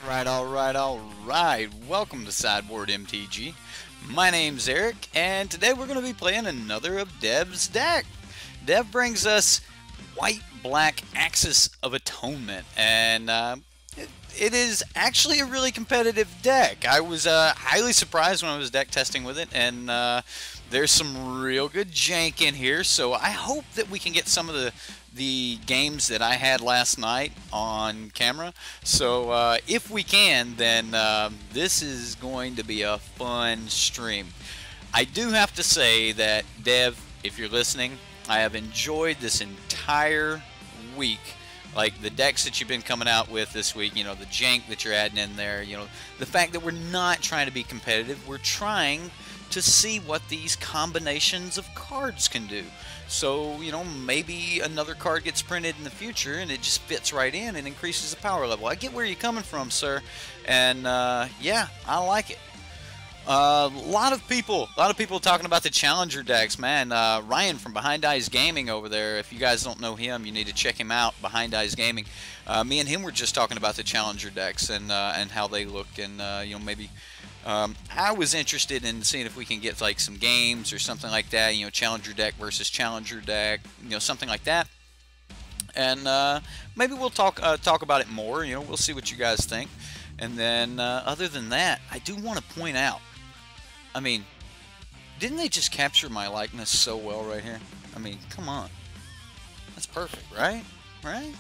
Alright. Welcome to Sideboard MTG. My name's Eric, and today we're going to be playing another of Dev's deck. Dev brings us white-black Axis of Atonement, and it is actually a really competitive deck. I was highly surprised when I was deck testing with it, and there's some real good jank in here, so I hope that we can get some of the games that I had last night on camera. So if we can, then this is going to be a fun stream. I do have to say that, Dev, if you're listening, I have enjoyed this entire week. Like the decks that you've been coming out with this week, you know, the jank that you're adding in there, you know, the fact that we're not trying to be competitive, we're trying to see what these combinations of cards can do. So, you know, maybe another card gets printed in the future and it just fits right in and increases the power level. I get where you're coming from, sir, and yeah, I like it. A lot of people talking about the challenger decks, man. Ryan from Behind Eyes Gaming over there, if you guys don't know him, you need to check him out, Behind Eyes Gaming. Me and him were just talking about the challenger decks and how they look, and you know, maybe I was interested in seeing if we can get like some games or something like that, you know, challenger deck versus challenger deck, you know, something like that. And maybe we'll talk about it more, you know, we'll see what you guys think. And then other than that, I do want to point out, I mean, didn't they just capture my likeness so well right here? I mean, come on. That's perfect, right? Right?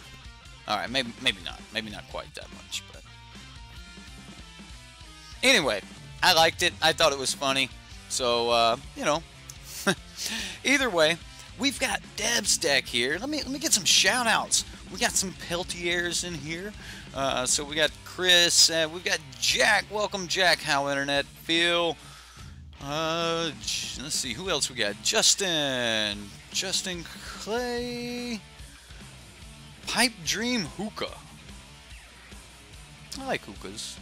Alright, maybe not. Maybe not quite that much, but anyway, I liked it. I thought it was funny. So, you know, either way, we've got Dev's deck here. Let me get some shout-outs. We got some Peltiers in here. So we got Chris, we've got Jack. Welcome, Jack. How Internet Feel? Let's see, who else we got? Justin Clay, Pipe Dream Hookah. I like hookahs.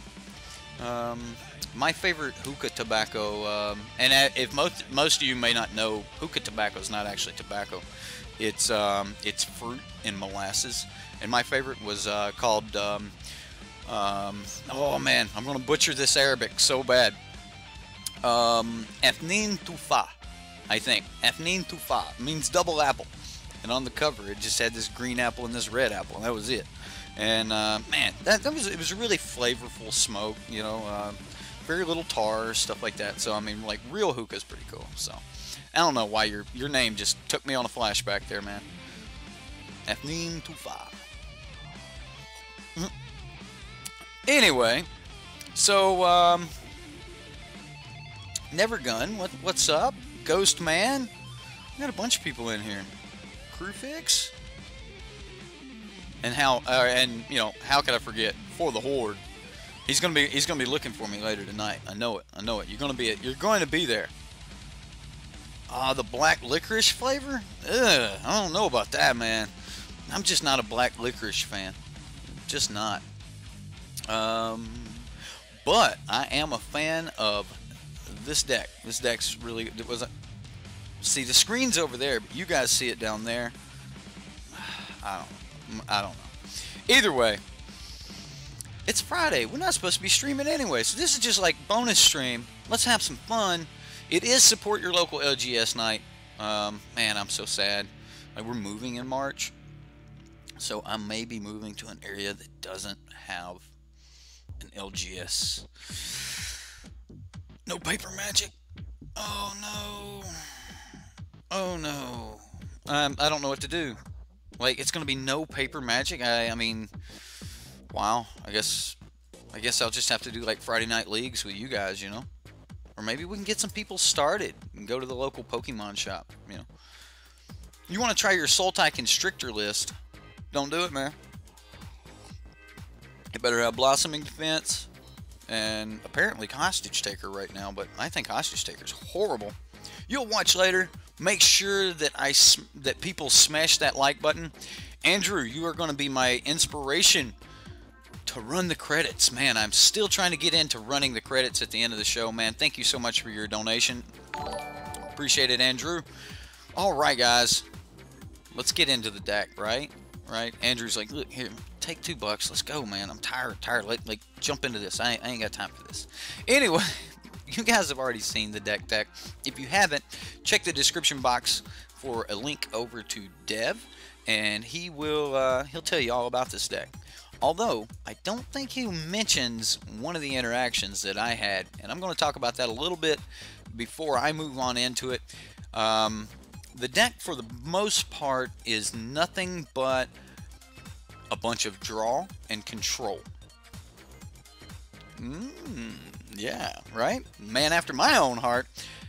My favorite hookah tobacco, and if most of you may not know, hookah tobacco is not actually tobacco. It's fruit and molasses. And my favorite was called, oh man, I'm gonna butcher this Arabic so bad. Afnin Tufa, I think. Afnin Tufa means double apple. And on the cover, it just had this green apple and this red apple, and that was it. And man, it was a really flavorful smoke, you know, very little tar, stuff like that. So I mean, like, real hookah is pretty cool. So I don't know why your name just took me on a flashback there, man. Afnin Tufa. Anyway, so Nevergun, what's up? Ghost Man, we got a bunch of people in here. Crewfix, and and you know, how could I forget? For the Horde, he's gonna be looking for me later tonight. I know it. You're going to be there. The black licorice flavor? Ugh, I don't know about that, man. I'm just not a black licorice fan. Just not. But I am a fan of this deck. This deck's really, see, the screen's over there, but you guys see it down there. I don't know. Either way, it's Friday. We're not supposed to be streaming anyway, so this is just like bonus stream. Let's have some fun. It is support your local LGS night. Man, I'm so sad. Like, we're moving in March, so I may be moving to an area that doesn't have an LGS. No paper magic. Oh no. Oh no. I don't know what to do. Like, it's gonna be no paper magic. I mean, wow. I guess I'll just have to do like Friday night leagues with you guys, you know. Or maybe we can get some people started and go to the local Pokemon shop, you know. You want to try your Sultai Constrictor list? Don't do it, man. It better have Blossoming Defense and apparently Hostage Taker right now, but I think Hostage Taker's horrible. You'll watch later. Make sure that that people smash that like button. Andrew, you are going to be my inspiration to run the credits. Man, I'm still trying to get into running the credits at the end of the show, man. Thank you so much for your donation. Appreciate it, Andrew. All right, guys. Let's get into the deck, right? Andrew's like, look, here, take $2. Let's go, man. I'm tired. Like jump into this. I ain't got time for this. Anyway, you guys have already seen the deck. If you haven't, check the description box for a link over to Dev, and he'll tell you all about this deck. Although I don't think he mentions one of the interactions that I had, and I'm going to talk about that a little bit before I move on into it. The deck, for the most part, is nothing but a bunch of draw and control. Yeah, right? Man after my own heart.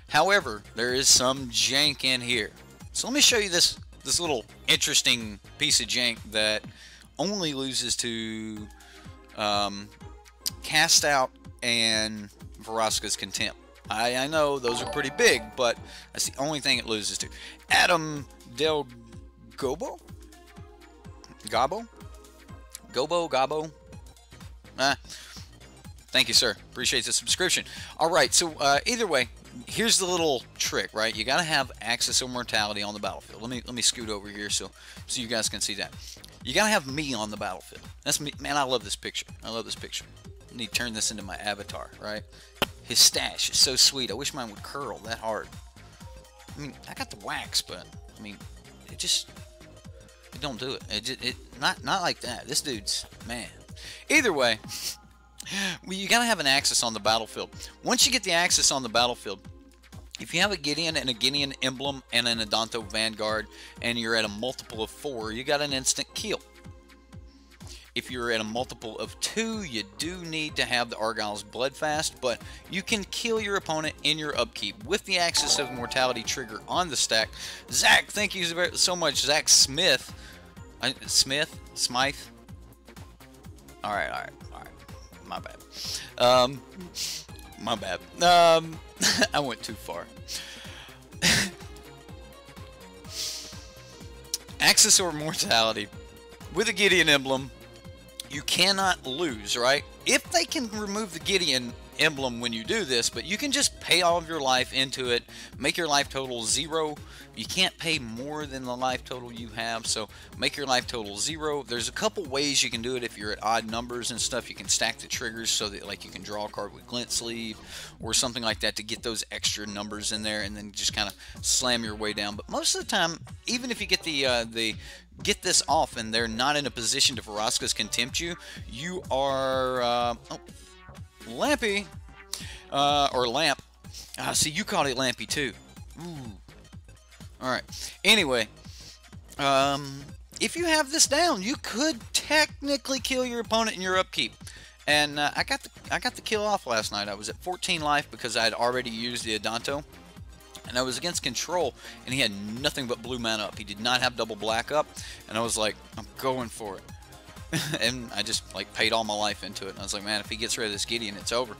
However, there is some jank in here. So let me show you this little interesting piece of jank that only loses to Cast Out and Vraska's Contempt. I know those are pretty big, but that's the only thing it loses to. Adam Del Gobo? Gobbo? Thank you, sir. Appreciate the subscription. All right, so either way, here's the little trick, right? You got to have Axis of Mortality on the battlefield. Let me scoot over here so you guys can see that. You got to have me on the battlefield. That's me. Man, I love this picture. I need to turn this into my avatar, right? His stash is so sweet. I wish mine would curl that hard. I mean, I got the wax, but I mean, it don't do it. It not like that. This dude's, man. Either way, you gotta have an Axis on the battlefield. Once you get the Axis on the battlefield, if you have a Gideon and a Gideon emblem and an Adanto Vanguard, and you're at a multiple of 4, you got an instant kill. If you're at a multiple of 2, you do need to have the Argyle's Bloodfast, but you can kill your opponent in your upkeep with the Axis of Mortality trigger on the stack. Zach, thank you so much. Zach Smith. Smythe? Alright. My bad. My bad. I went too far. Axis of Mortality with a Gideon emblem. You cannot lose, right? If they can remove the Gideon emblem when you do this, but you can just pay all of your life into it, make your life total 0. You can't pay more than the life total you have, so make your life total 0. There's a couple ways you can do it if you're at odd numbers and stuff. You can stack the triggers so that like you can draw a card with Glint Sleeve or something like that to get those extra numbers in there and then just kind of slam your way down. But most of the time, even if you get get this off and they're not in a position to Vraska's Contempt you are Lampy or Lamp. See, you called it Lampy too. Ooh. Alright, anyway, if you have this down, you could technically kill your opponent in your upkeep. And I got the kill off last night. I was at 14 life because I had already used the Adanto. And I was against Control, and he had nothing but blue mana up. He did not have double black up, and I was like, I'm going for it. And I just like paid all my life into it. And I was like, man, if he gets rid of this Gideon, it's over.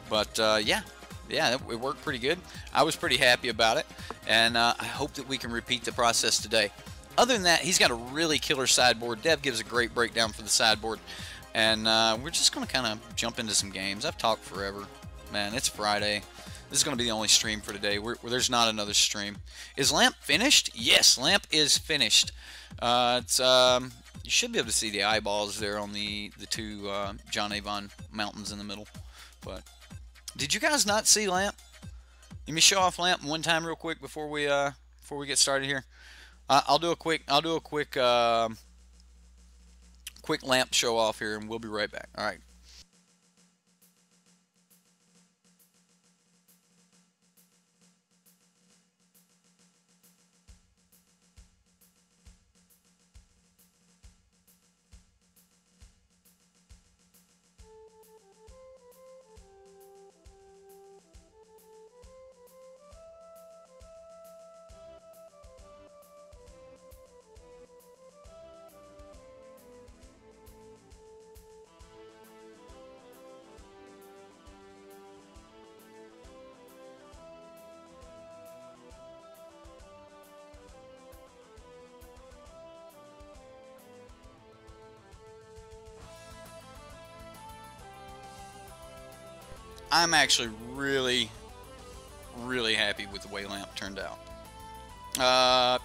But yeah, it worked pretty good. I was pretty happy about it, and I hope that we can repeat the process today. Other than that, he's got a really killer sideboard. Dev gives a great breakdown for the sideboard, and we're just going to kind of jump into some games. I've talked forever. Man, it's Friday. This is going to be the only stream for today. There's not another stream. Is Lamp finished? Yes, Lamp is finished. You should be able to see the eyeballs there on the two John Avon mountains in the middle. But did you guys not see Lamp? Let me show off Lamp one time real quick before we get started here. I'll do a quick Lamp show off here, and we'll be right back. All right. I'm actually really happy with the way Lamp turned out. Yeah.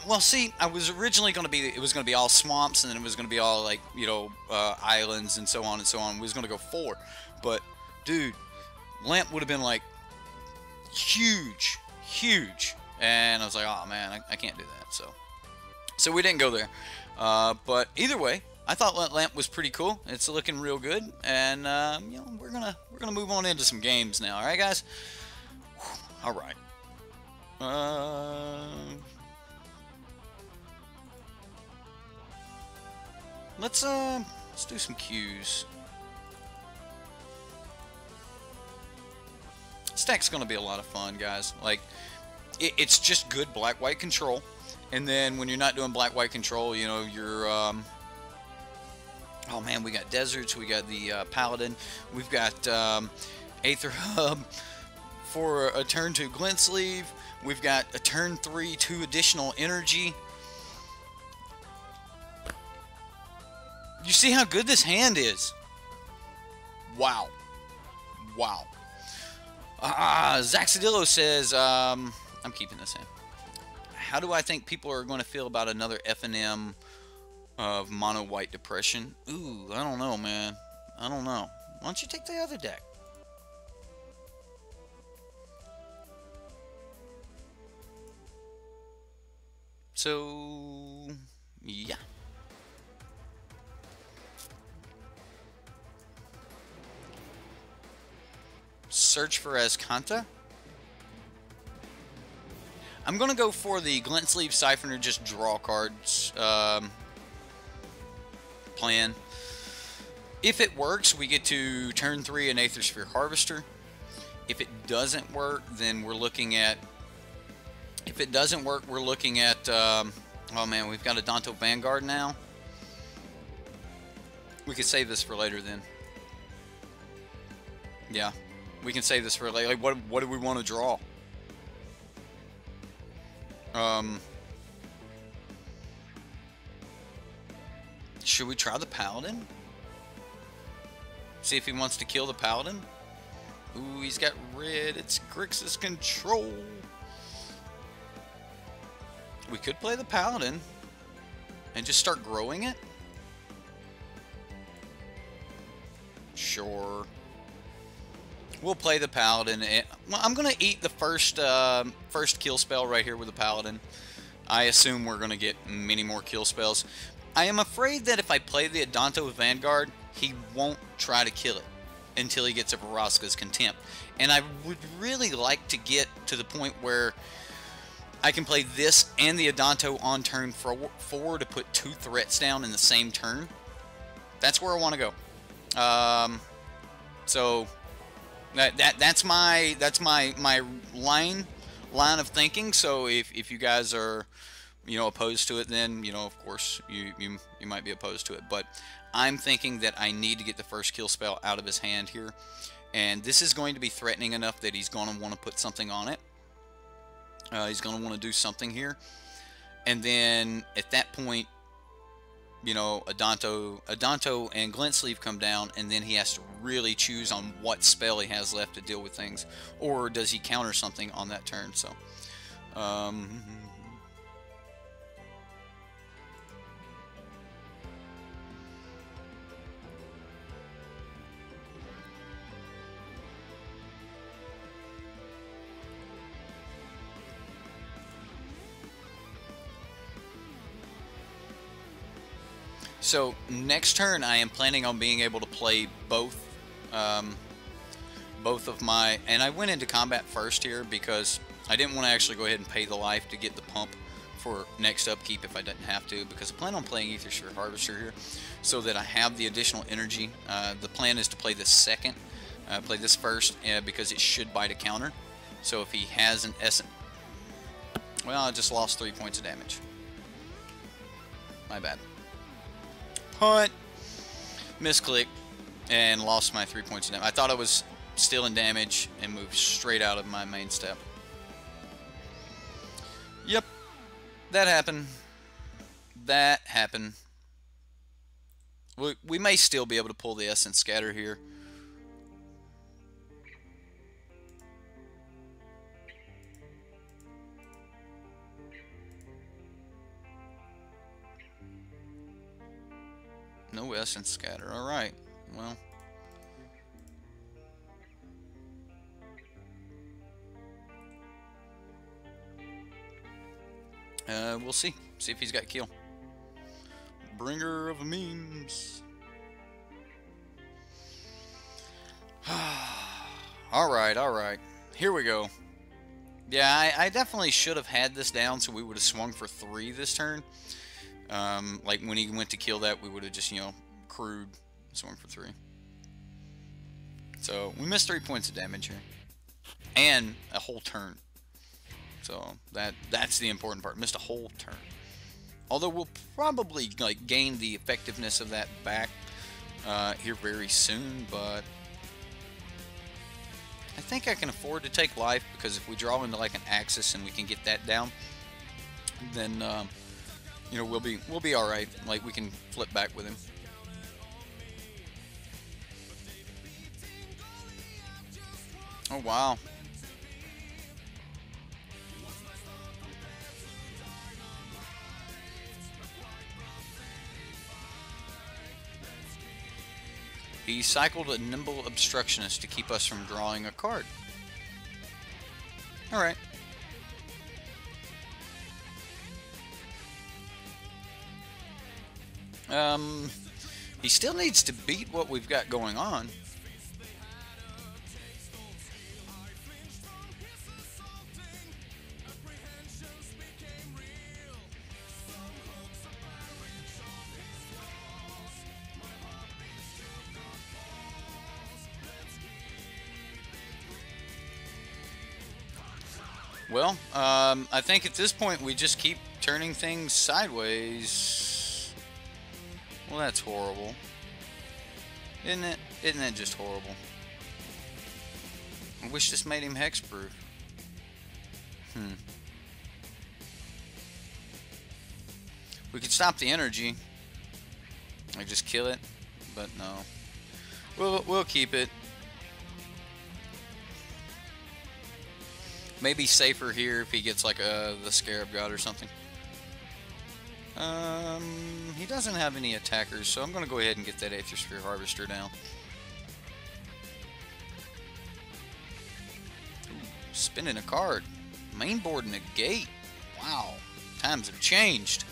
Well, see, I was originally going to be, it was going to be all swamps, and then it was going to be all like, you know, islands and so on and so on. We was going to go 4, but dude, Lamp would have been like huge, huge, and I was like, oh man, I can't do that. So we didn't go there. But either way, I thought Lamp was pretty cool. It's looking real good, and you know, we're gonna move on into some games now. All right, guys. All right. Let's do some cues. This deck's gonna be a lot of fun, guys. Like, it's just good black-white control, and then when you're not doing black-white control, you know, you're oh man, we got deserts, we got the paladin, we've got Aether Hub for a turn 2 glint sleeve. We've got a turn 3 2 additional energy. You see how good this hand is? Wow. Wow. Zaxadillo says, I'm keeping this in. How do I think people are going to feel about another F&M of mono white depression? Ooh, I don't know, man. I don't know. Why don't you take the other deck? So, yeah. Search for Azcanta. I'm going to go for the Glint Sleeve Siphoner, just draw cards plan. If it works, we get to turn 3 an Aether Sphere Harvester. If it doesn't work, then we're looking at... If it doesn't work, we're looking at... oh man, we've got a Danto Vanguard now. We could save this for later then. Yeah, we can save this for later. Like, what do we want to draw? Should we try the Paladin? See if he wants to kill the Paladin? Ooh, he's got red. It's Grixis control. We could play the Paladin and just start growing it. Sure. We'll play the Paladin. Well, I'm going to eat the first kill spell right here with the Paladin. I assume we're going to get many more kill spells. I am afraid that if I play the Adanto Vanguard, he won't try to kill it until he gets a Vraska's Contempt. And I would really like to get to the point where I can play this and the Adanto on turn 4 to put 2 threats down in the same turn. That's where I want to go. So that's my line of thinking. So if you guys are, you know, opposed to it, then, you know, of course you might be opposed to it. But I'm thinking that I need to get the first kill spell out of his hand here, and this is going to be threatening enough that he's going to want to put something on it. He's going to want to do something here, and then at that point, you know, Adanto and Glint Sleeve come down, and then he has to really choose on what spell he has left to deal with things, or does he counter something on that turn. So, so next turn, I am planning on being able to play both of my... And I went into combat first here because I didn't want to actually go ahead and pay the life to get the pump for next upkeep if I didn't have to, because I plan on playing Aether Sphere Harvester here so that I have the additional energy. The plan is to play this second, play this first, because it should bite a counter. So if he has an Essence... Well, I just lost 3 points of damage. My bad. Punt, misclick, and lost my 3 points of damage. I thought I was still in damage and moved straight out of my main step. Yep, that happened. That happened. We may still be able to pull the Essence Scatter here. Effervescent Scatter. Alright, well. We'll see. See if he's got kill. Bringer of memes. Alright, alright. Here we go. Yeah, I definitely should have had this down so we would have swung for 3 this turn. Like when he went to kill that, we would have just, you know, crewed, swung for 3. So we missed 3 points of damage here. And a whole turn. So that's the important part. Missed a whole turn. Although we'll probably like gain the effectiveness of that back here very soon, but I think I can afford to take life, because if we draw into like an Axis and we can get that down, then you know, we'll be all right. Like we can flip back with him. Oh wow. He cycled a Nimble Obstructionist to keep us from drawing a card. Alright. He still needs to beat what we've got going on. Well, I think at this point we just keep turning things sideways. Well, that's horrible. Isn't it? Isn't that just horrible? I wish this made him hexproof. We could stop the energy. Like just kill it, but no. We'll keep it. Maybe safer here if he gets like the Scarab God or something. He doesn't have any attackers, so I'm going to go ahead and get that Aether Sphere Harvester down. Ooh, spinning a card. Mainboard negate. Wow. Times have changed.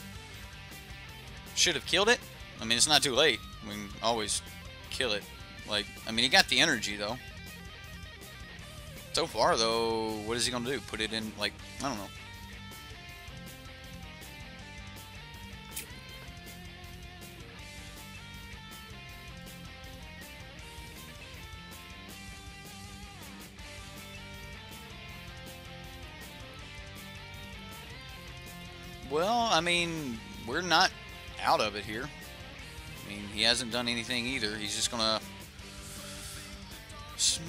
Should have killed it. I mean, it's not too late. We can always kill it. Like, I mean, he got the energy, though. So far, though, what is he going to do? Put it in, like, I don't know. Well, I mean, we're not out of it here. I mean, he hasn't done anything either. He's just going to...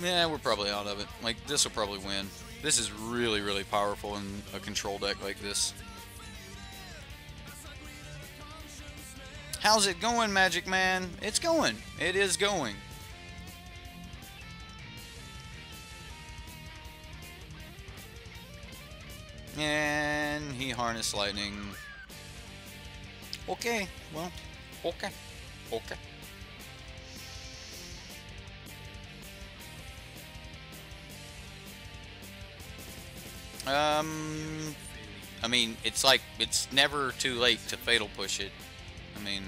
Yeah, we're probably out of it. Like, this will probably win. This is really, really powerful in a control deck like this. How's it going, Magic Man? It's going. It is going. And he harnessed lightning. Okay, well, okay. Okay. I mean, it's like, it's never too late to fatal push it. I mean,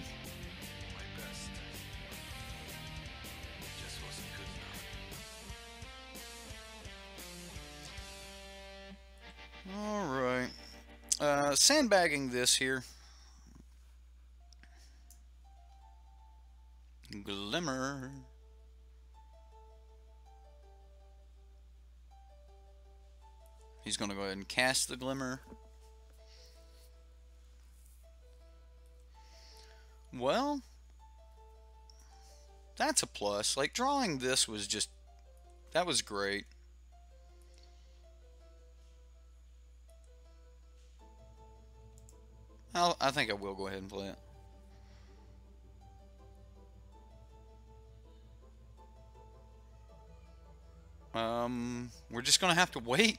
alright. Sandbagging this here. Glimmer. He's going to go ahead and cast the Glimmer. Well, that's a plus. Like, drawing this was just, that was great. I think I will go ahead and play it. We're just going to have to wait.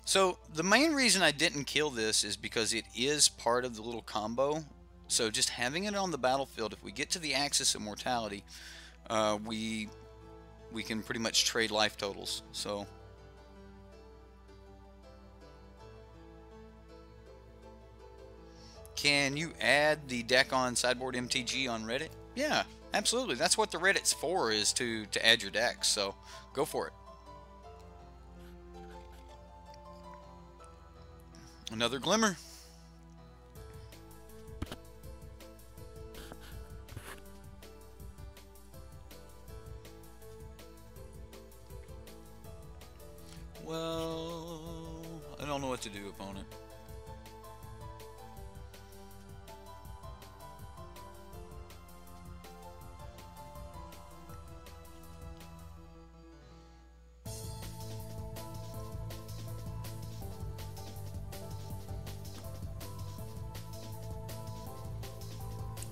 So, the main reason I didn't kill this is because it is part of the little combo So just having it on the battlefield, if we get to the Axis of Mortality, we can pretty much trade life totals. So can you add the deck on Sideboard MTG on Reddit? Yeah, absolutely. That's what the Reddit's for, is to add your decks. So go for it. Another Glimmer. Well, I don't know what to do, opponent.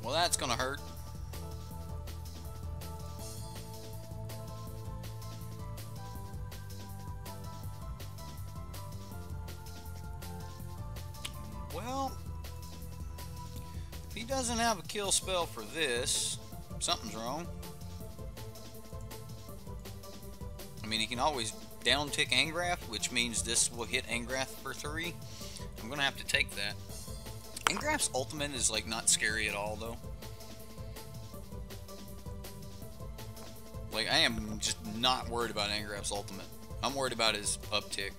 Well, that's gonna hurt. Well, if he doesn't have a kill spell for this, something's wrong. I mean, he can always down tick Angrath, which means this will hit Angrath for 3. I'm gonna have to take that. Angrath's ultimate is like not scary at all, though. Like, I am just not worried about Angrath's ultimate. I'm worried about his uptick.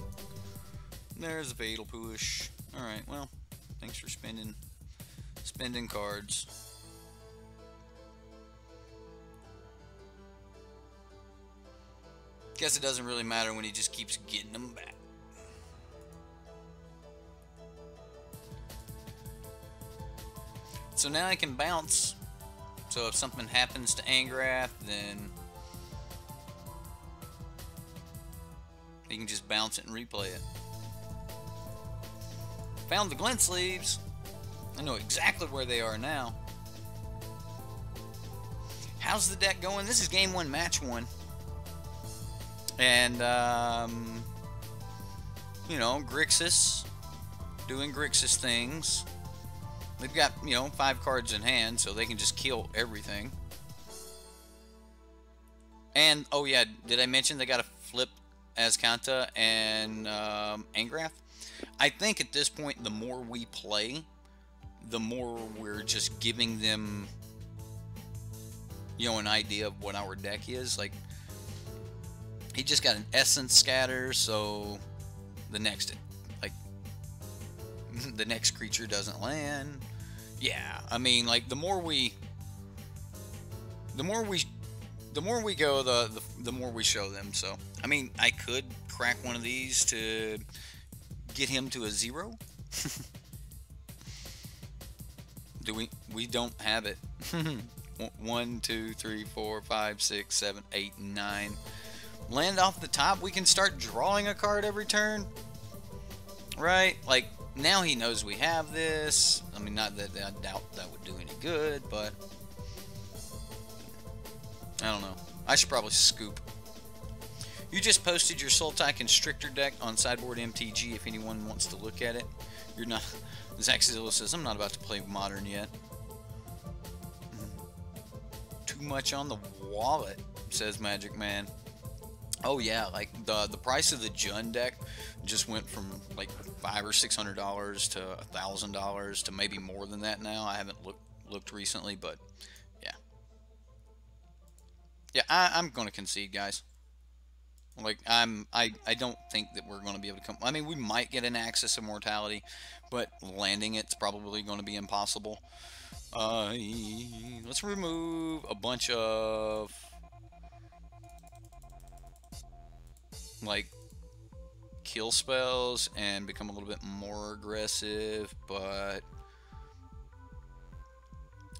There's a fatal push. Alright, well, thanks for spending cards. Guess it doesn't really matter when he just keeps getting them back. So now I can bounce. So if something happens to Angrath, then he can just bounce it and replay it. Found the glint sleeves. I know exactly where they are now. How's the deck going? This is game 1, match 1. And, you know, Grixis doing Grixis things. They've got, you know, 5 cards in hand, so they can just kill everything. And, oh yeah, did I mention they got to flip Azcanta and Angrath? I think at this point, the more we play, the more we're just giving them, you know, an idea of what our deck is. Like, he just got an Essence Scatter, so the next, like, the next creature doesn't land. Yeah, I mean, like, the more we go, the more we show them. So, I mean, I could crack one of these to get him to a 0. Do we? We don't have it. 1, 2, 3, 4, 5, 6, 7, 8, 9. Land off the top. We can start drawing a card every turn, right? Like, now he knows we have this. I mean, not that I doubt that would do any good, but I don't know. I should probably scoop. You just posted your Sultai Constrictor deck on Sideboard MTG if anyone wants to look at it. You're not... Zaxzilla says, I'm not about to play Modern yet. Too much on the wallet, says Magic Man. Oh yeah, like the price of the Jund deck just went from like $500 or $600 to $1,000 to maybe more than that now. I haven't looked recently, but yeah, I'm gonna concede, guys. Like, I don't think that we're going to be able to come... I mean, we might get an Axis of Mortality, but landing it's probably going to be impossible. Let's remove a bunch of, like, kill spells and become a little bit more aggressive, but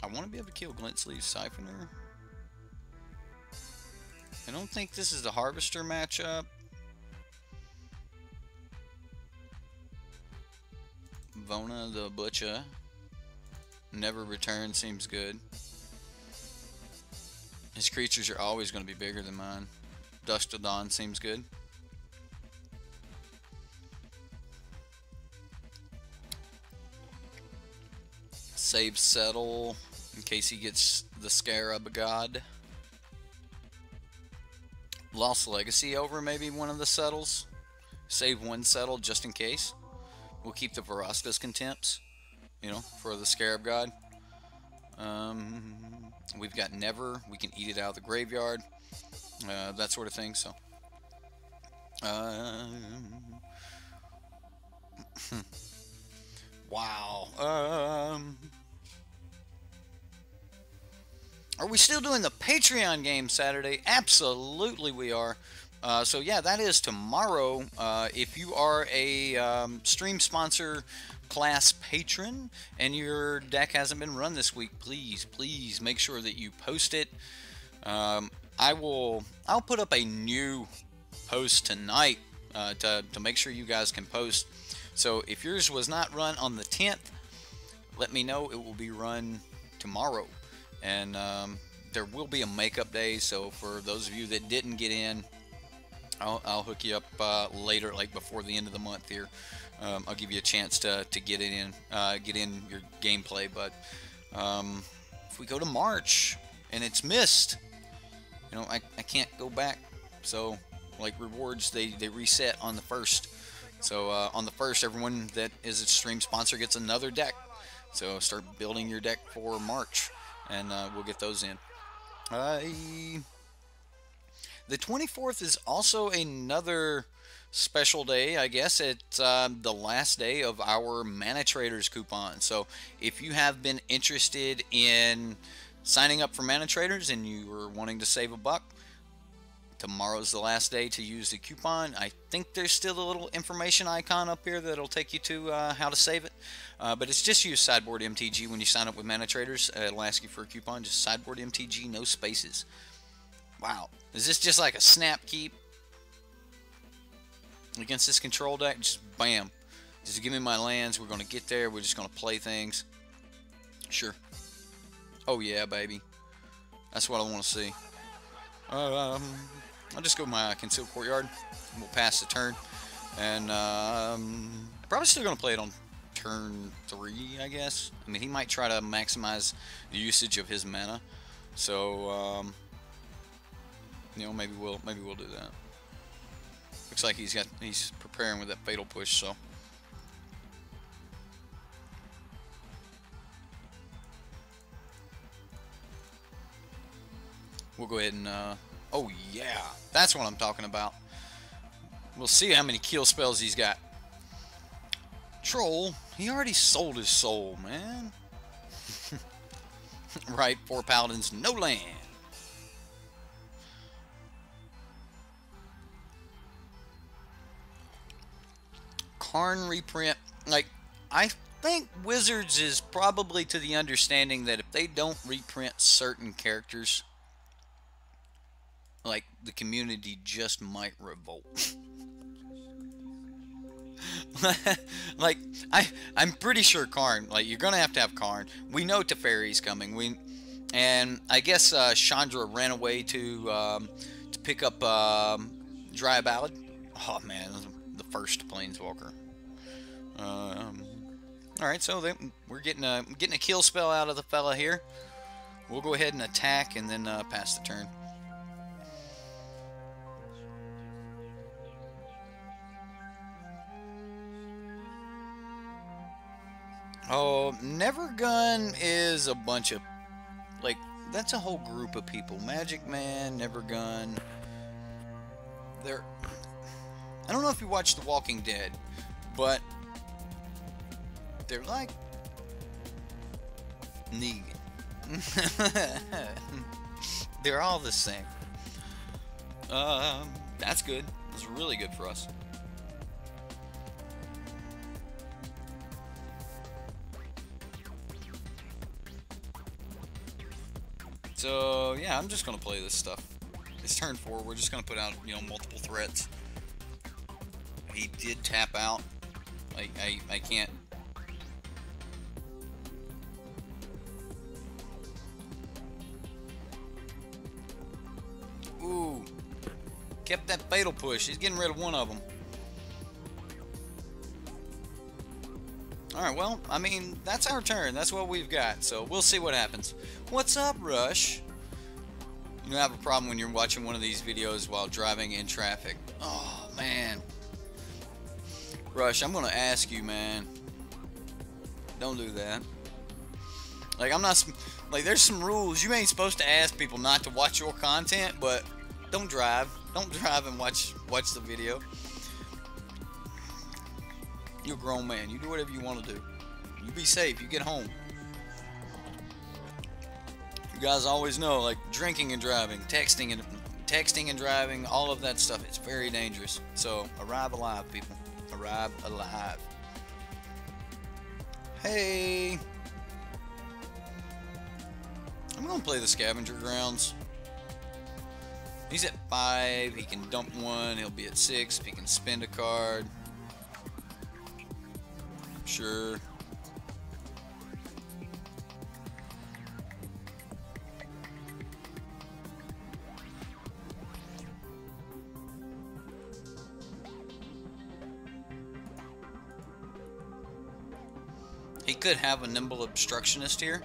I want to be able to kill Glint Sleeve Siphoner. I don't think this is the Harvester matchup. Vona the Butcher. Never Return seems good. His creatures are always going to be bigger than mine. Dusk Till Dawn seems good. Save settle in case he gets the Scarab God. Lost Legacy over maybe one of the settles. Save one settle just in case. We'll keep the Verasta's Contempts, you know, for the Scarab God. We've got Never. We can eat it out of the graveyard. That sort of thing, so. Wow. Are we still doing the Patreon game Saturday? Absolutely we are. So yeah, that is tomorrow. If you are a stream sponsor class patron and your deck hasn't been run this week, please make sure that you post it. I'll put up a new post tonight to make sure you guys can post. So if yours was not run on the 10th, let me know. It will be run tomorrow. And there will be a makeup day, so for those of you that didn't get in, I'll hook you up later, like before the end of the month here. I'll give you a chance to get in your gameplay. But if we go to March and it's missed, you know, I can't go back. So like rewards, they reset on the 1st. So on the 1st, everyone that is a stream sponsor gets another deck. So start building your deck for March, and we'll get those in. The 24th is also another special day, I guess. It's the last day of our Manatraders coupon. So if you have been interested in signing up for Manatraders and you were wanting to save $1, tomorrow's the last day to use the coupon. I think there's still a little information icon up here that'll take you to how to save it. But it's just use Sideboard MTG when you sign up with Manatraders. It'll ask you for a coupon. Just Sideboard MTG, no spaces. Wow. Is this just like a snap keep? Against this control deck, just bam. Just give me my lands. We're going to get there. We're just going to play things. Sure. Oh yeah, baby. That's what I want to see. I'll just go my Concealed Courtyard. We'll pass the turn. And probably still going to play it on turn 3, I guess. I mean, he might try to maximize the usage of his mana. So, you know, maybe we'll do that. Looks like he's preparing with that Fatal Push, so. We'll go ahead and, oh yeah, that's what I'm talking about. We'll see how many kill spells he's got. Troll, he already sold his soul, man. Right, 4 Paladins, no land. Karn reprint, like, I think Wizards is probably to the understanding that if they don't reprint certain characters, like, the community just might revolt. Like, I'm pretty sure Karn, like, you're gonna have to have Karn. We know Teferi's coming. And I guess Chandra ran away to pick up Dry Ballad. Oh man, the first Planeswalker. Alright, so we're getting a kill spell out of the fella here. We'll go ahead and attack and then pass the turn. Oh, Nevergun is a bunch of, like, that's a whole group of people. Magic Man, Nevergun. I don't know if you watch The Walking Dead, but they're like Negan. They're all the same. That's good. That's really good for us. So yeah, I'm just gonna play this stuff. It's turn 4. We're just gonna put out, you know, multiple threats. He did tap out. Like I can't. Ooh, kept that Fatal Push. He's getting rid of one of them. Alright, well, I mean, that's our turn. That's what we've got. So we'll see what happens. What's up, Rush? You don't have a problem when you're watching one of these videos while driving in traffic. Oh, man. Rush, I'm going to ask you, man. Don't do that. Like, I'm not... Like, there's some rules. You ain't supposed to ask people not to watch your content, but don't drive. Don't drive and watch the video. You're a grown man. You do whatever you want to do. You be safe. You get home. You guys always know, like, drinking and driving, texting and driving, all of that stuff. It's very dangerous. So, arrive alive, people. Arrive alive. Hey! I'm going to play the scavenger grounds. He's at 5. He can dump 1. He'll be at 6 if he can spend a card. Sure. He could have a nimble obstructionist here.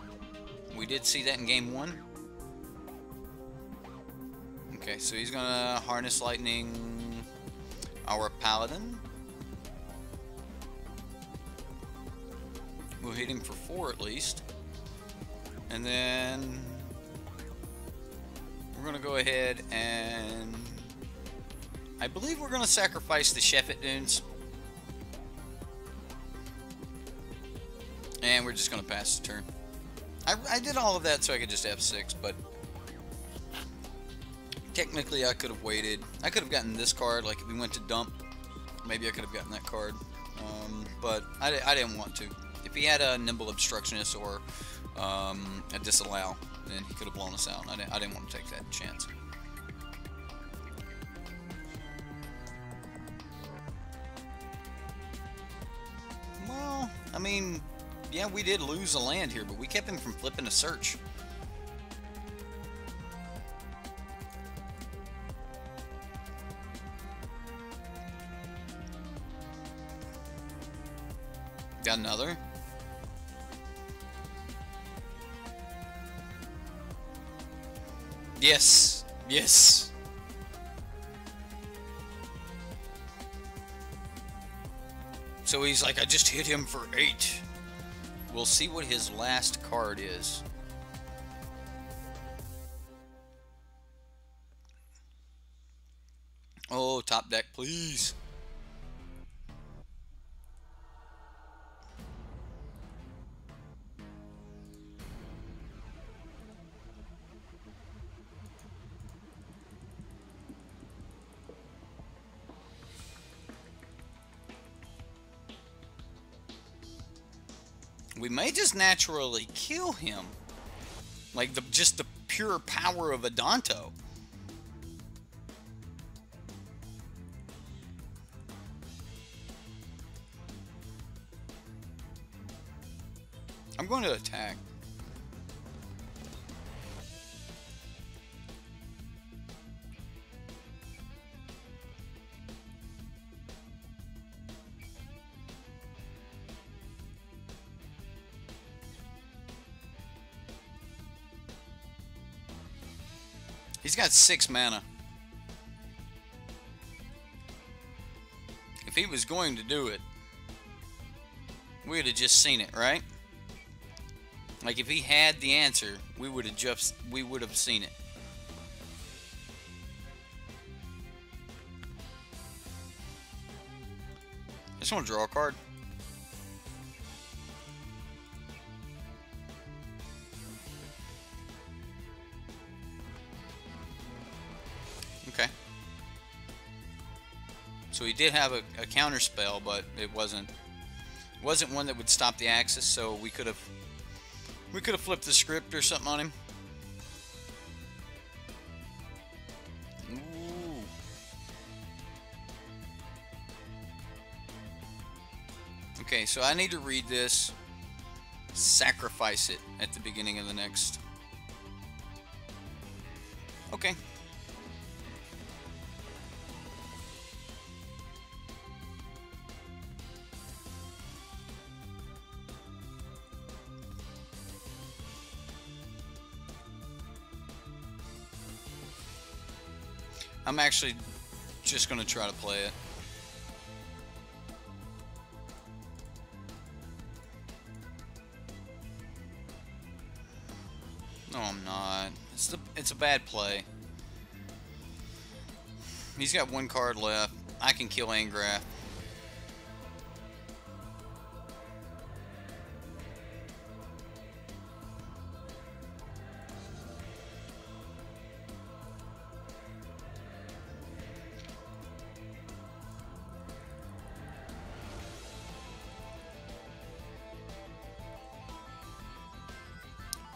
We did see that in game 1. Okay, so he's gonna harness lightning our paladin. We'll hit him for 4 at least. And then we're gonna go ahead and I believe we're gonna sacrifice the Sheffet dunes. And we're just gonna pass the turn. I did all of that so I could just F6, but technically I could have waited. I could have gotten this card, like if we went to dump, maybe I could have gotten that card. But I didn't want to. If he had a nimble obstructionist or a disallow, then he could have blown us out. I didn't want to take that chance. Well, I mean, yeah, we did lose a land here, but we kept him from flipping a search. Got another. Yes. Yes. So he's like, I just hit him for 8. We'll see what his last card is. Oh, top deck, please. We may just naturally kill him. Like just the pure power of Adanto. I'm going to attack. He's got 6 mana. If he was going to do it, we would have just seen it, right? Like if he had the answer, we would have seen it. I just want to draw a card. Okay. So he did have a counter spell, but it wasn't one that would stop the Axis, so we could have flipped the script or something on him. Ooh. Okay, so I need to read this, sacrifice it at the beginning of the next. Okay. I'm actually just going to try to play it. No, I'm not. It's a bad play. He's got one card left. I can kill Angrath.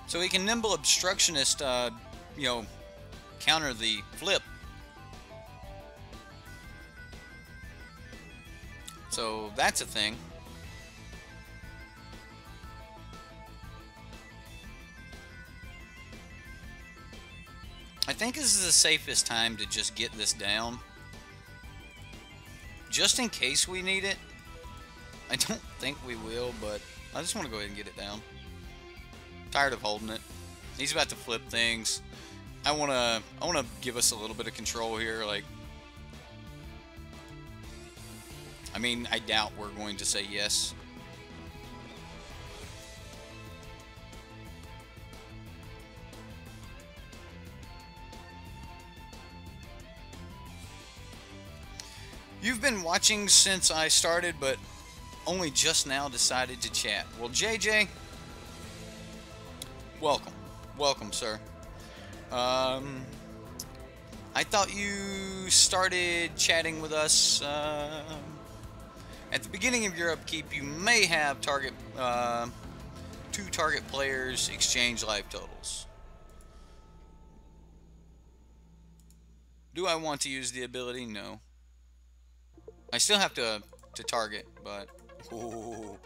So he can Nimble Obstructionist, you know, counter the flip. So that's a thing. I think this is the safest time to just get this down. Just in case we need it. I don't think we will, but I just want to go ahead and get it down. Tired of holding it. He's about to flip things. I wanna give us a little bit of control here. Like, I mean, I doubt we're going to say yes. You've been watching since I started, but only just now decided to chat. Well, JJ, welcome. Welcome, sir. I thought you started chatting with us at the beginning of your upkeep. You may have two target players exchange life totals. Do I want to use the ability? No. I still have to target, but ooh.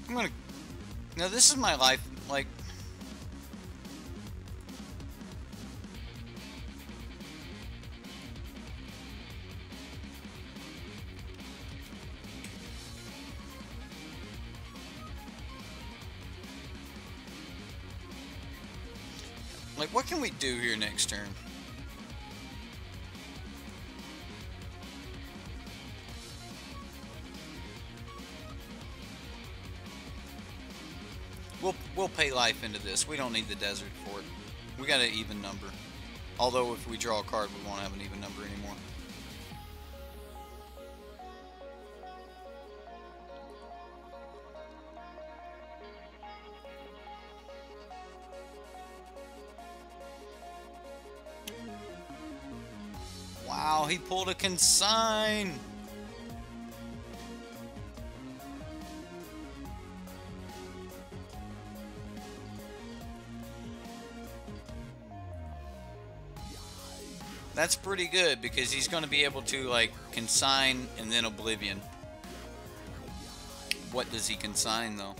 I'm gonna. Now this is my life. Like, what can we do here next turn? We'll pay life into this. We don't need the desert for it. We got an even number. Although if we draw a card, we won't have an even number anymore. Wow, he pulled a consign. That's pretty good because he's going to be able to, like, consign and then Oblivion. What does he consign, though?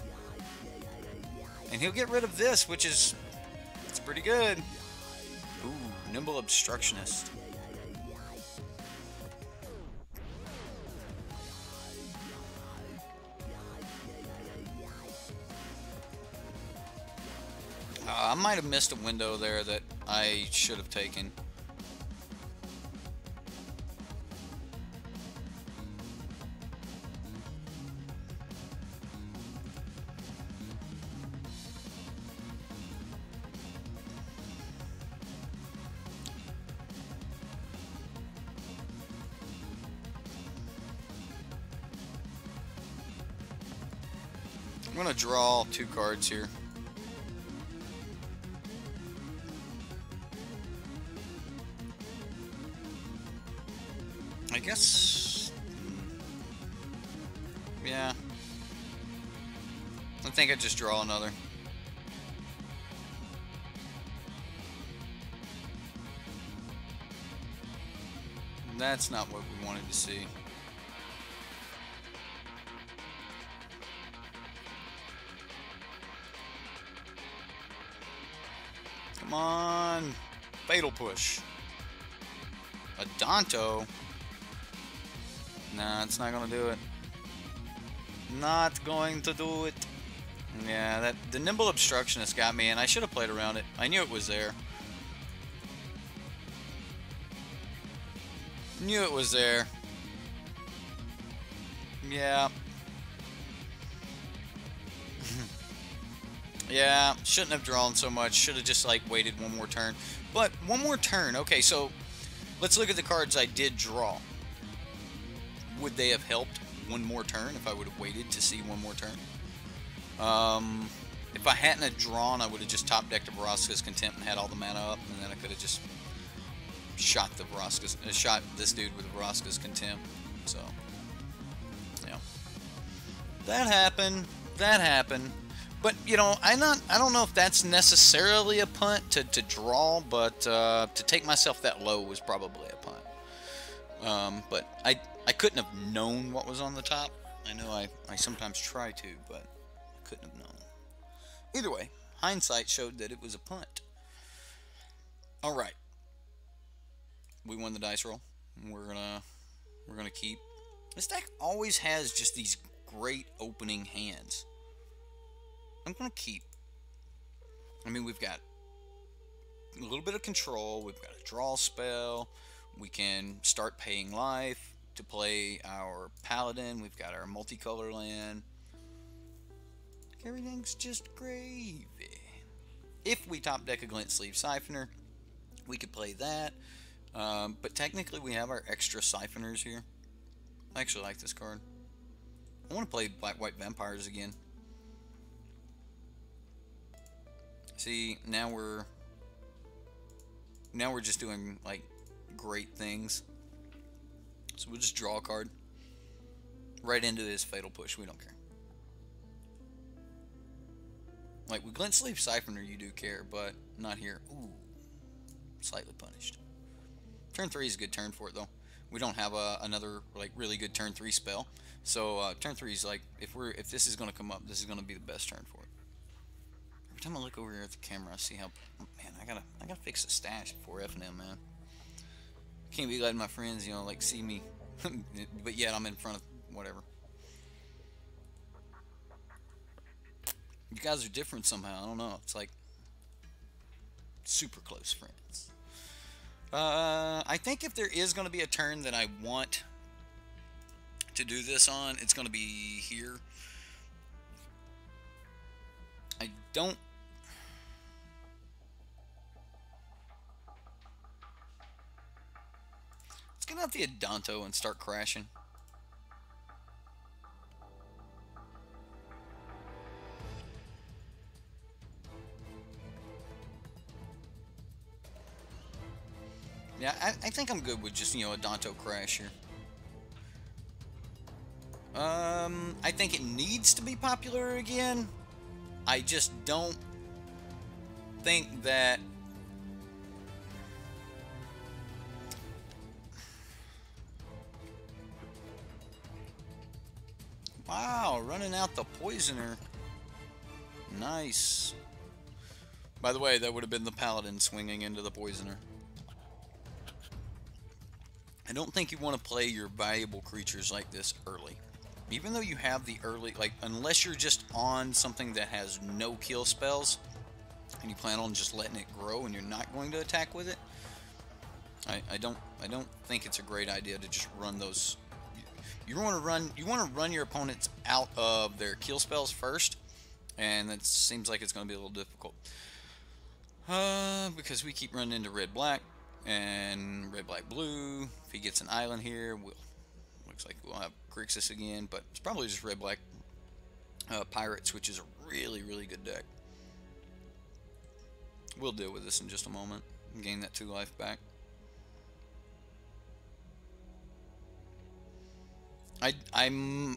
And he'll get rid of this, which is... it's pretty good. Ooh, Nimble Obstructionist. I might have missed a window there that I should have taken. I'm going to draw 2 cards here. I guess... yeah. I think I just draw another. That's not what we wanted to see. on. Fatal Push. A Danto. Nah, it's not going to do it. Not going to do it. Yeah, the Nimble Obstructionist got me, and I should have played around it. I knew it was there. Knew it was there. Yeah. Yeah, shouldn't have drawn so much. Should have just, like, waited one more turn. But, one more turn. Okay, so, let's look at the cards I did draw. Would they have helped one more turn if I would have waited to see one more turn? If I hadn't have drawn, I would have just top decked a Vraska's Contempt and had all the mana up, and then I could have just shot the shot this dude with Vraska's Contempt. So, yeah, that happened. That happened. But you know, I don't know if that's necessarily a punt to draw, but to take myself that low was probably a punt. But I couldn't have known what was on the top. I know I sometimes try to, but I couldn't have known. Either way, hindsight showed that it was a punt. All right, we won the dice roll. We're gonna keep. This deck always has just these great opening hands. I'm gonna keep. I mean, we've got a little bit of control. We've got a draw spell. We can start paying life to play our Paladin. We've got our multicolor land. Everything's just gravy. If we top deck a Glint Sleeve Siphoner, we could play that. But technically, we have our extra Siphoners here. I actually like this card. I want to play Black-White Vampires again. See, now we're just doing like great things. So we'll just draw a card right into his Fatal Push. We don't care. Like with Glint Sleeve Siphoner, you do care, but not here. Ooh, slightly punished. Turn 3 is a good turn for it though. We don't have another like really good turn 3 spell, so turn 3 is like if this is gonna come up, this is gonna be the best turn for it. Every time I look over here at the camera, I see how man I gotta fix the stash before F&M, man. Can't be letting my friends, you know, like see me, but yet I'm in front of whatever. You guys are different somehow. I don't know. It's like super close friends. I think if there is going to be a turn that I want to do this on, it's going to be here. I don't. Let's get out the Adanto and start crashing. Yeah, I think I'm good with just, you know, a Adanto crash here. I think it needs to be popular again. I just don't think that... Wow, running out the Poisoner. Nice. By the way, that would have been the Paladin swinging into the Poisoner. I don't think you want to play your valuable creatures like this early. Even though you have the early, like, unless you're just on something that has no kill spells, and you plan on just letting it grow and you're not going to attack with it, I don't think it's a great idea to just run those. You want to run your opponents out of their kill spells first, and that seems like it's going to be a little difficult. Because we keep running into red-black. And red, black, blue. If he gets an island here, looks like we'll have Grixis again, but it's probably just red, black Pirates, which is a really, really good deck. We'll deal with this in just a moment. Gain that 2 life back.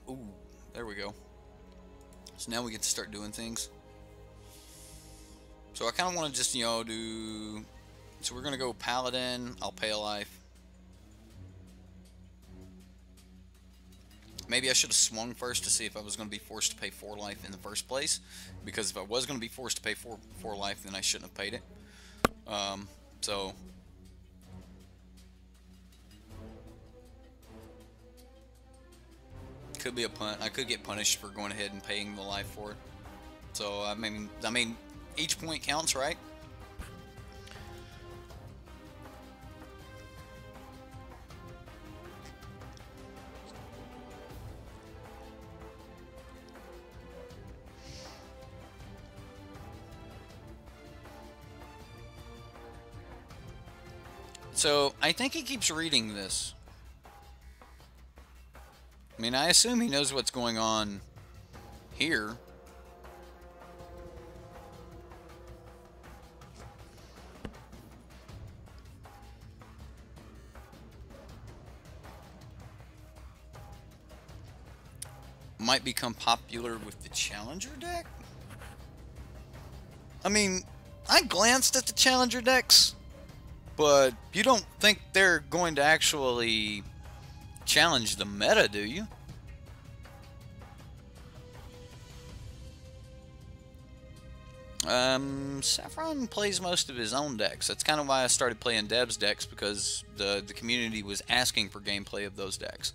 Ooh, there we go. So now we get to start doing things. So I kind of want to just, you know, do... So we're going to go Paladin, I'll pay a life. Maybe I should have swung first to see if I was going to be forced to pay 4 life in the first place. Because if I was going to be forced to pay 4 life, then I shouldn't have paid it. So could be a punt. I could get punished for going ahead and paying the life for it. So I mean, each point counts, right? So I think he keeps reading this. I mean, I assume he knows what's going on here. Might become popular with the Challenger deck? I mean, I glanced at the Challenger decks, but you don't think they're going to actually challenge the meta, do you? Saffron plays most of his own decks. That's kind of why I started playing Deb's decks, because the community was asking for gameplay of those decks.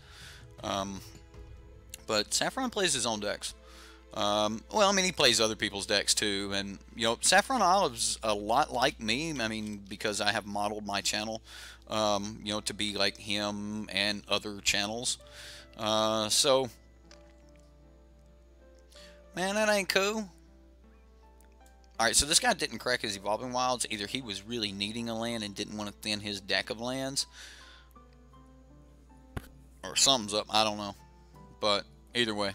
But Saffron plays his own decks. Well, I mean, he plays other people's decks too, and you know, Saffron Olive's a lot like me. I mean, because I have modeled my channel, you know, to be like him and other channels. So, man, that ain't cool. Alright, so this guy didn't crack his Evolving Wilds. Either he was really needing a land and didn't want to thin his deck of lands, or something's up, I don't know. But either way.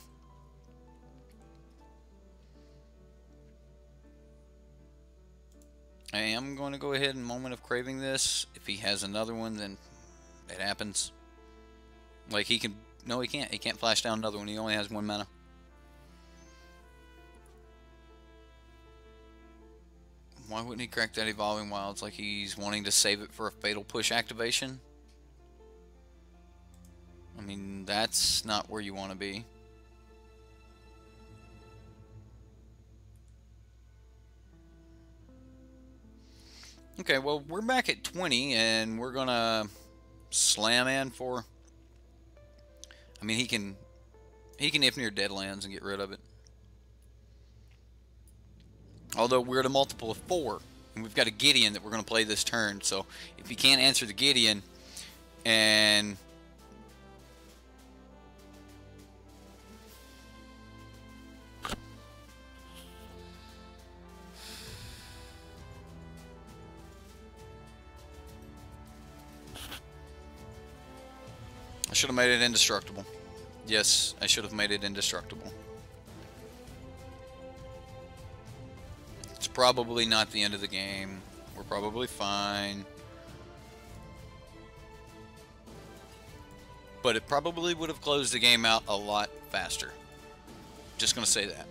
I am going to go ahead and Moment of Craving this. If he has another one, then it happens. Like, he can... No, he can't. He can't flash down another one. He only has 1 mana. Why wouldn't he crack that Evolving Wilds? Like he's wanting to save it for a Fatal Push activation? I mean, that's not where you want to be. Okay, well, we're back at 20, and we're gonna slam in for... I mean, he can Ifnir Deadlands and get rid of it. Although we're at a multiple of 4, and we've got a Gideon that we're going to play this turn. So if he can't answer the Gideon, and I should have made it indestructible. Yes, I should have made it indestructible. It's probably not the end of the game. We're probably fine. But it probably would have closed the game out a lot faster. Just gonna say that.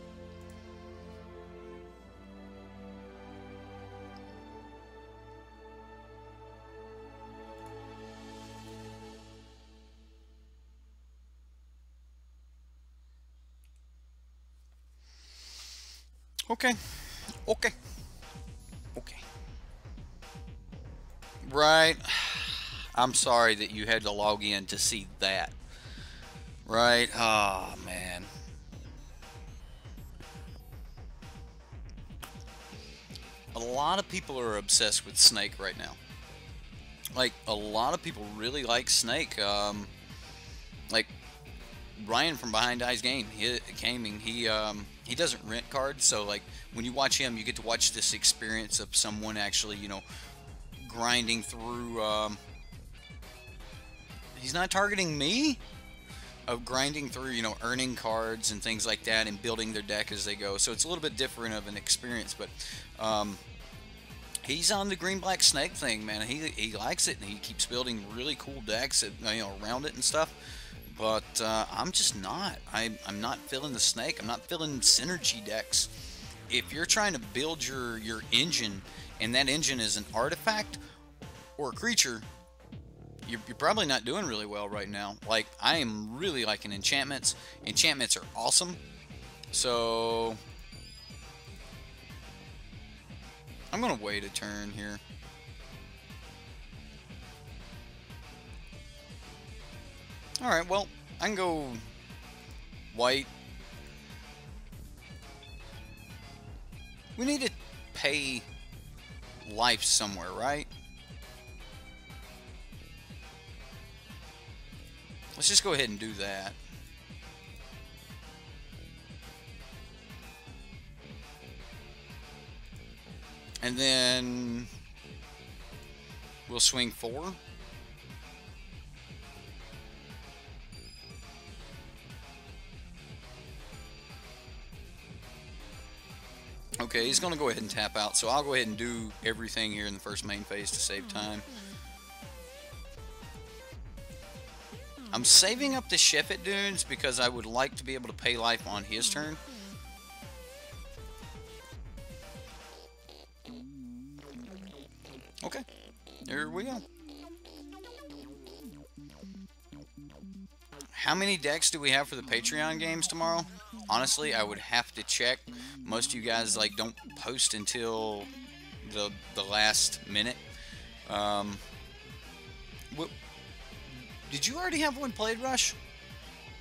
Okay. Okay. Okay. Right. I'm sorry that you had to log in to see that. Right? Oh, man. A lot of people are obsessed with Snake right now. Like, a lot of people really like Snake. Like, Ryan from Behind Eyes Gaming, he doesn't rent cards, so like when you watch him, you get to watch this experience of someone actually, you know, grinding through. He's not targeting me. Of grinding through, you know, earning cards and things like that, and building their deck as they go. So it's a little bit different of an experience, but he's on the green-black Snake thing, man. He likes it, and he keeps building really cool decks, you know, around it and stuff. But I'm just not. I'm not feeling the Snake. I'm not feeling synergy decks. If you're trying to build your engine, and that engine is an artifact or a creature, you're probably not doing really well right now. Like, I am really liking enchantments. Enchantments are awesome. So I'm gonna wait a turn here. Alright, well, I can go white. We need to pay life somewhere, right? Let's just go ahead and do that. And then we'll swing 4. Okay, he's going to go ahead and tap out, so I'll go ahead and do everything here in the first main phase to save time. I'm saving up the Shephet Dunes because I would like to be able to pay life on his turn. Okay, there we go. How many decks do we have for the Patreon games tomorrow? Honestly, I would have to check. Most of you guys like don't post until the last minute. Did you already have one played, Rush?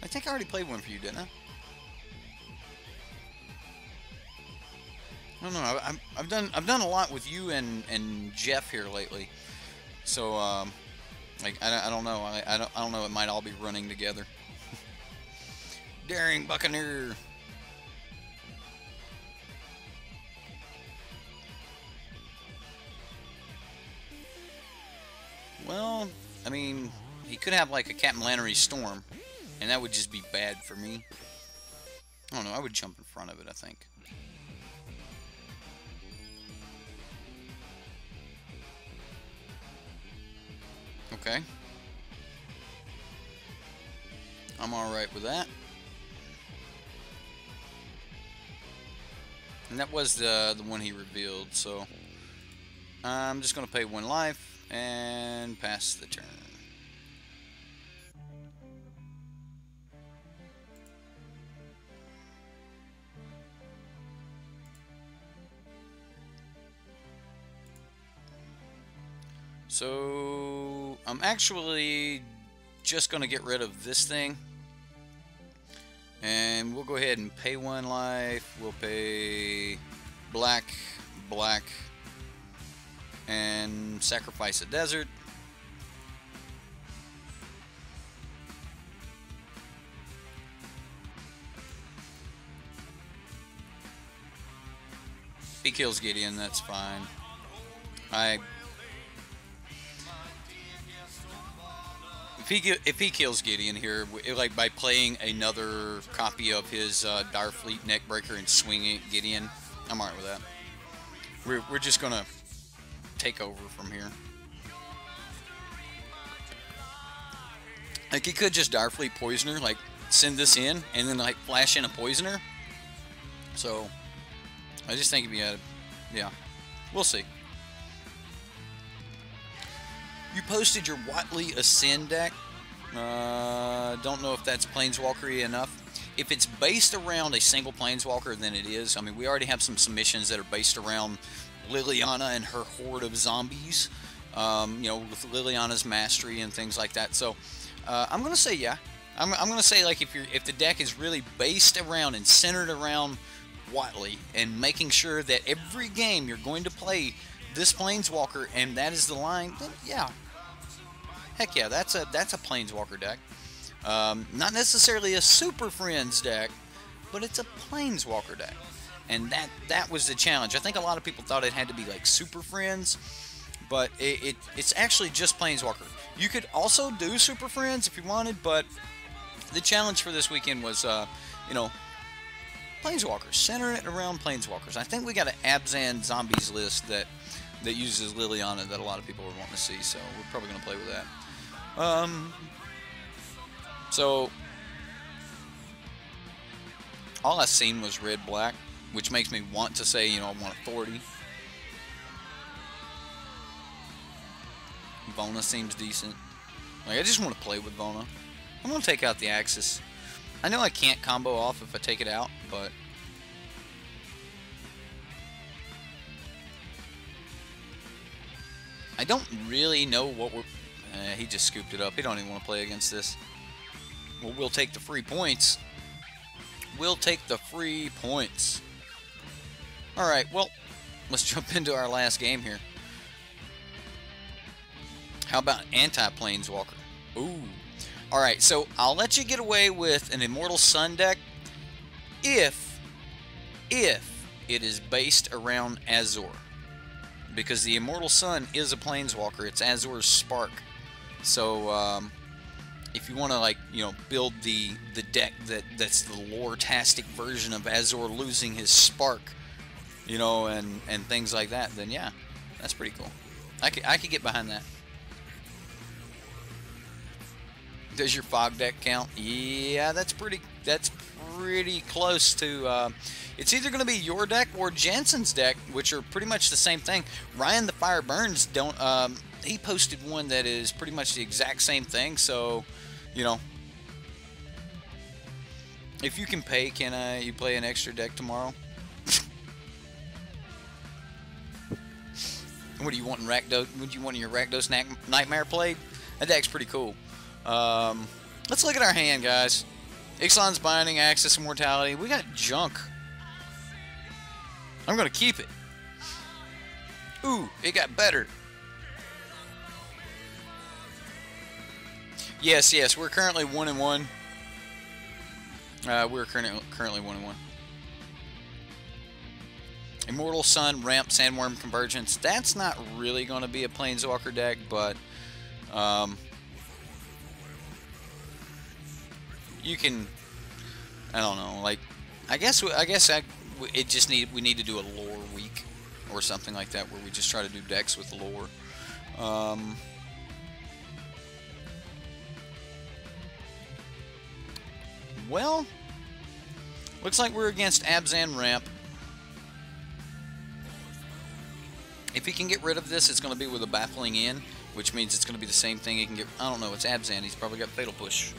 I think I already played one for you, didn't I? I don't know. I've done a lot with you and Jeff here lately. So like I don't know. I don't know. It might all be running together. Daring Buccaneer. Well, I mean, he could have like a Captain Lannery Storm, and that would just be bad for me. I don't know. I would jump in front of it, I think. Okay. I'm alright with that. And that was the one he revealed, so I'm just going to pay 1 life and pass the turn. So I'm actually just going to get rid of this thing. And we'll go ahead and pay 1 life. We'll pay black, black, and sacrifice a desert. If he kills Gideon, that's fine. If he kills Gideon here, like by playing another copy of his Direfleet Neckbreaker and swinging Gideon, I'm alright with that. We're just gonna take over from here. Like he could just Direfleet Poisoner, like send this in and then like flash in a Poisoner. So I just think if you had, yeah, we'll see. You posted your Watley Ascend deck. Don't know if that's Planeswalker-y enough. If it's based around a single Planeswalker, then it is. I mean, we already have some submissions that are based around Liliana and her horde of zombies. You know, with Liliana's mastery and things like that. So, I'm gonna say yeah. I'm gonna say like if the deck is really based around and centered around Watley and making sure that every game you're going to play this Planeswalker and that is the line, then yeah. Heck yeah, that's a Planeswalker deck. Not necessarily a Super Friends deck, but it's a Planeswalker deck. And that was the challenge. I think a lot of people thought it had to be like Super Friends, but it's actually just Planeswalker. You could also do Super Friends if you wanted, but the challenge for this weekend was, you know, Planeswalkers. Center it around Planeswalkers. I think we got an Abzan Zombies list that uses Liliana that a lot of people would want to see, so we're probably going to play with that. So all I seen was red-black, which makes me want to say, you know, I want Authority. Vona seems decent. Like, I just want to play with Vona. I'm going to take out the Axis. I know I can't combo off if I take it out, but I don't really know what we're... he just scooped it up. He don't even want to play against this. Well, we'll take the free points. We'll take the free points. Alright, well, let's jump into our last game here. How about anti-planeswalker? Ooh. Alright, so I'll let you get away with an Immortal Sun deck if it is based around Azure. Because the Immortal Sun is a planeswalker. It's Azure's Spark. So, if you want to, like, you know, build the deck that's the lore-tastic version of Azure losing his Spark, you know, and things like that, then yeah, that's pretty cool. I could get behind that. Does your fog deck count? Yeah, that's pretty close to. It's either going to be your deck or Jensen's deck, which are pretty much the same thing. Ryan the Fire Burns he posted one that is pretty much the exact same thing. So, you know, if you can pay, can you play an extra deck tomorrow? What do you want in Rakdos? Would you want your Rakdos Nightmare played? That deck's pretty cool. Let's look at our hand, guys. Ixalan's Binding, Axis of Mortality. We got junk. I'm going to keep it. Ooh, it got better. Yes, we're currently 1-1. We're currently 1-1. Immortal Sun, Ramp, Sandworm, Convergence. That's not really going to be a Planeswalker deck, but you can, I don't know, like, I guess we need to do a lore week or something like that where we just try to do decks with lore. Well, looks like we're against Abzan Ramp. If he can get rid of this, it's going to be with a Baffling In, which means it's going to be the same thing he can get. I don't know, it's Abzan. He's probably got Fatal Push.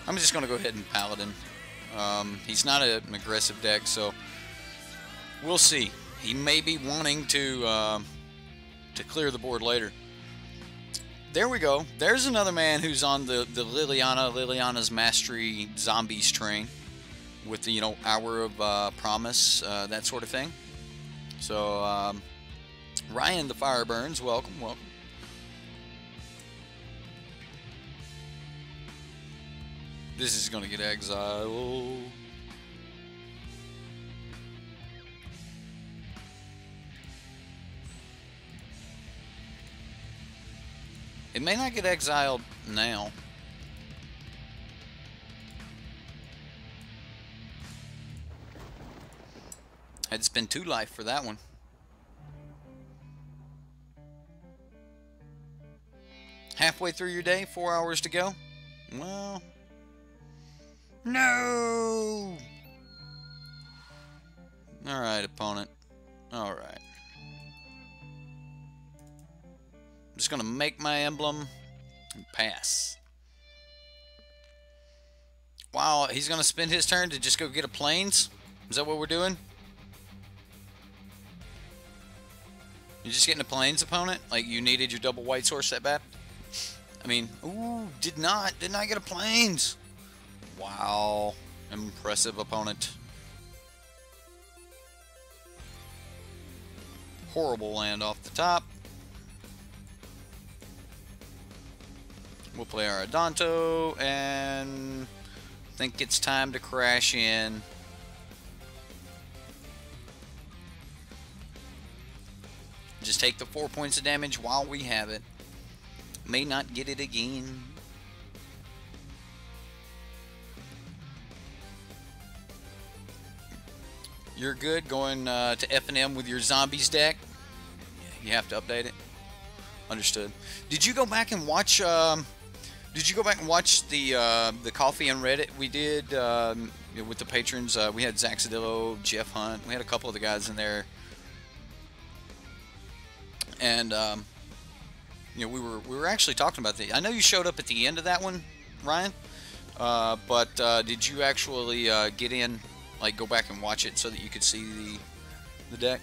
I'm just going to go ahead and Paladin. He's not an aggressive deck, so we'll see. He may be wanting to clear the board later. There we go. There's another man who's on the Liliana's Mastery Zombies train with the, you know, Hour of Promise, that sort of thing. So, Ryan the Fire Burns, welcome. This is going to get exiled. It may not get exiled now. Had to spend 2 life for that one. Halfway through your day, 4 hours to go. Well, no. All right, opponent. All right. I'm just going to make my emblem and pass. Wow, he's going to spend his turn to just go get a plains? Is that what we're doing? You're just getting a plains, opponent? Like you needed your double white source that bad? I mean, ooh, did not get a plains. Wow, impressive opponent. Horrible land off the top. We'll play our Adonto, and I think it's time to crash in. Just take the 4 points of damage while we have it. May not get it again. You're good going to F&M with your zombies deck. You have to update it. Understood. Did you go back and watch? Did you go back and watch the Coffee and Reddit we did with the patrons? We had Zach Cedillo, Jeff Hunt. We had a couple of the guys in there, and you know, we were actually talking about the. I know you showed up at the end of that one, Ryan, but did you actually get in, like, go back and watch it so that you could see the deck.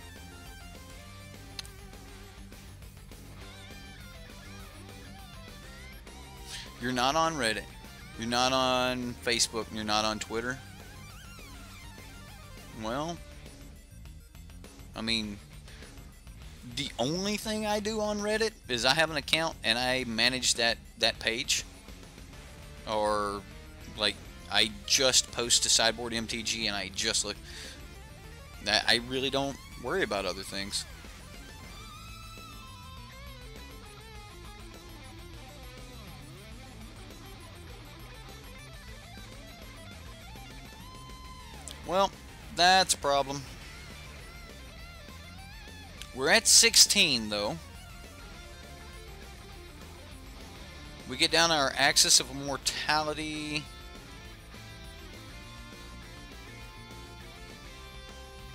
You're not on Reddit. You're not on Facebook. You're not on Twitter. Well, I mean, the only thing I do on Reddit is I have an account and I manage that page. Or, like, I just post to Sideboard MTG and I just look. That I really don't worry about other things. Well, that's a problem. We're at 16, though. We get down to our Axis of Mortality.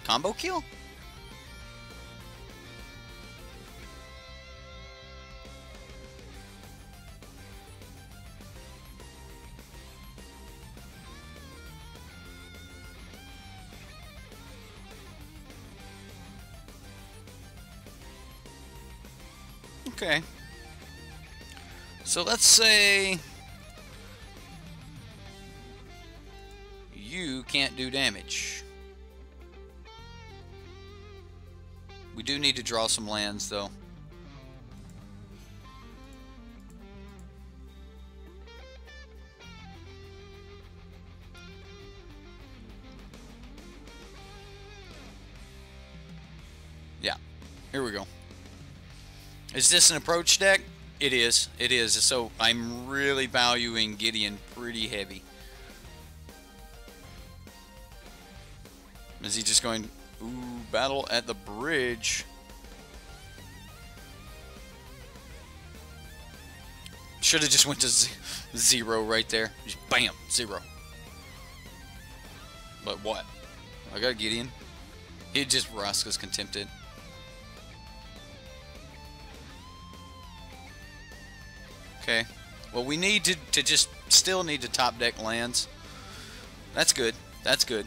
Combo kill? Okay. So let's say you can't do damage. We do need to draw some lands, though. Yeah, here we go. Is this an approach deck? It is. It is. So I'm really valuing Gideon pretty heavy. Is he just going, ooh, battle at the bridge? Should have just went to zero right there. Just bam, zero. But what? I got Gideon. He just Raska's contempted. Okay. Well, we need to just still need to top deck lands. That's good. That's good.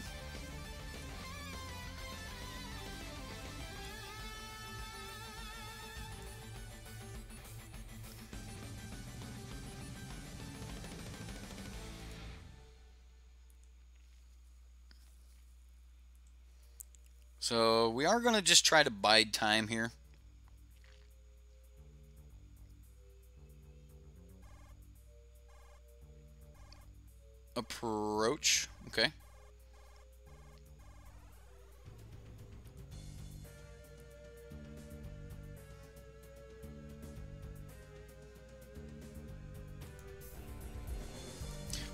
So we are going to just try to bide time here. Approach. Okay.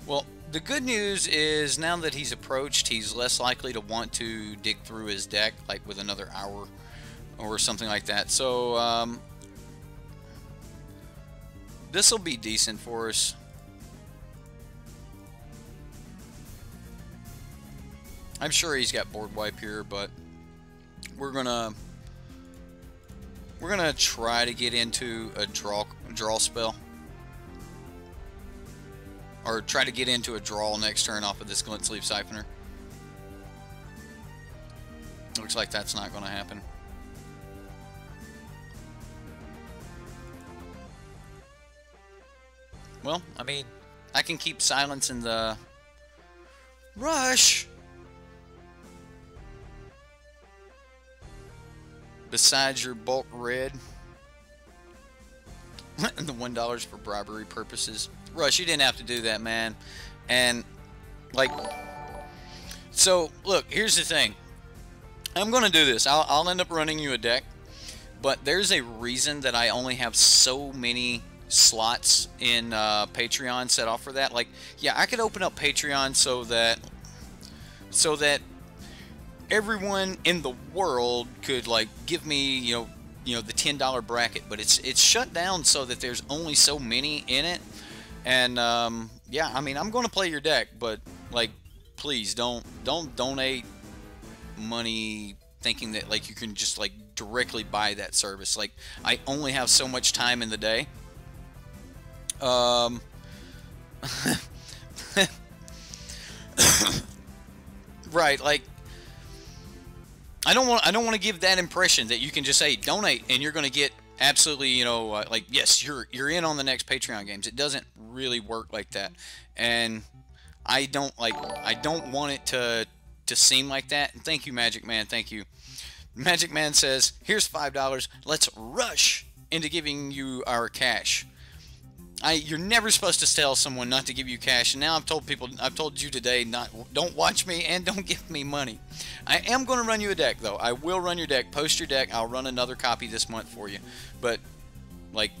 Well, the good news is now that he's approached, he's less likely to want to dig through his deck, like with another hour or something like that. So this will be decent for us. I'm sure he's got board wipe here, but we're gonna try to get into a draw spell, or try to get into a draw next turn off of this Glint Sleeve Siphoner. Looks like that's not going to happen. Well, I mean, I can keep silence in the rush. Besides your bulk red. And the $1 for bribery purposes. Rush, you didn't have to do that, man. And, like, so, look, here's the thing. I'm going to do this. I'll end up running you a deck. But there's a reason that I only have so many slots in Patreon set off for that. Like, yeah, I could open up Patreon so that everyone in the world could, like, give me, you know, the $10 bracket, but it's shut down so that there's only so many in it. And yeah, I mean, I'm going to play your deck, but, like, please don't donate money thinking that, like, you can just, like, directly buy that service. Like, I only have so much time in the day. Right, like, I don't want to give that impression that you can just say donate and you're going to get absolutely, you know, like, yes, you're in on the next Patreon games. It doesn't really work like that, and I don't want it to seem like that. And thank you, Magic Man. Thank you. Magic Man says, here's $5. Let's rush into giving you our cash. You're never supposed to tell someone not to give you cash, and now I've told you today, don't watch me and don't give me money. I am going to run you a deck, though. I will run your deck. Post your deck. I'll run another copy this month for you. But like,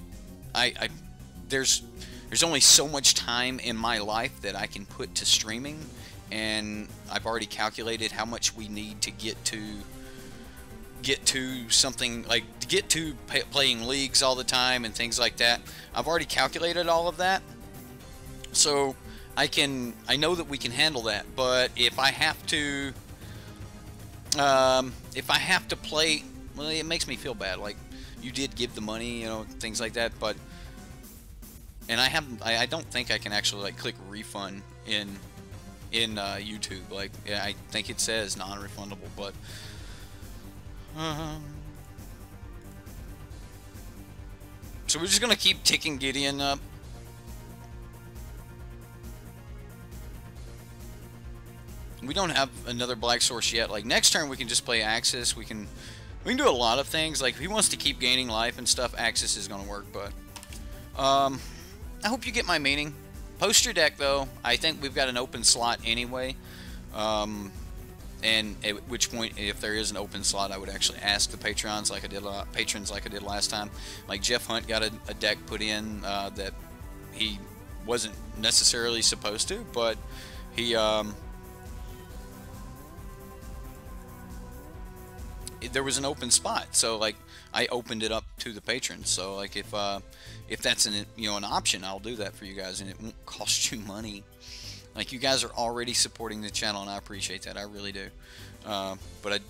there's only so much time in my life that I can put to streaming, and I've already calculated how much we need to get to something like playing leagues all the time and things like that. I've already calculated all of that, so I know that we can handle that. But if I have to play, well, it makes me feel bad. Like, you did give the money, you know, things like that. But I don't think I can actually like click refund in YouTube. Like, yeah, I think it says non-refundable, but. So we're just gonna keep ticking Gideon up. We don't have another black source yet. Like, next turn we can just play Axis. We can do a lot of things. Like, if he wants to keep gaining life and stuff, Axis is gonna work. But I hope you get my meaning. Post your deck, though. I think we've got an open slot anyway. And at which point, if there is an open slot, I would actually ask the patrons like I did last time. Like, Jeff Hunt got a deck put in that he wasn't necessarily supposed to, but he there was an open spot, so like I opened it up to the patrons. So like, if that's an option, I'll do that for you guys, and it won't cost you money. Like, you guys are already supporting the channel, and I appreciate that. I really do. But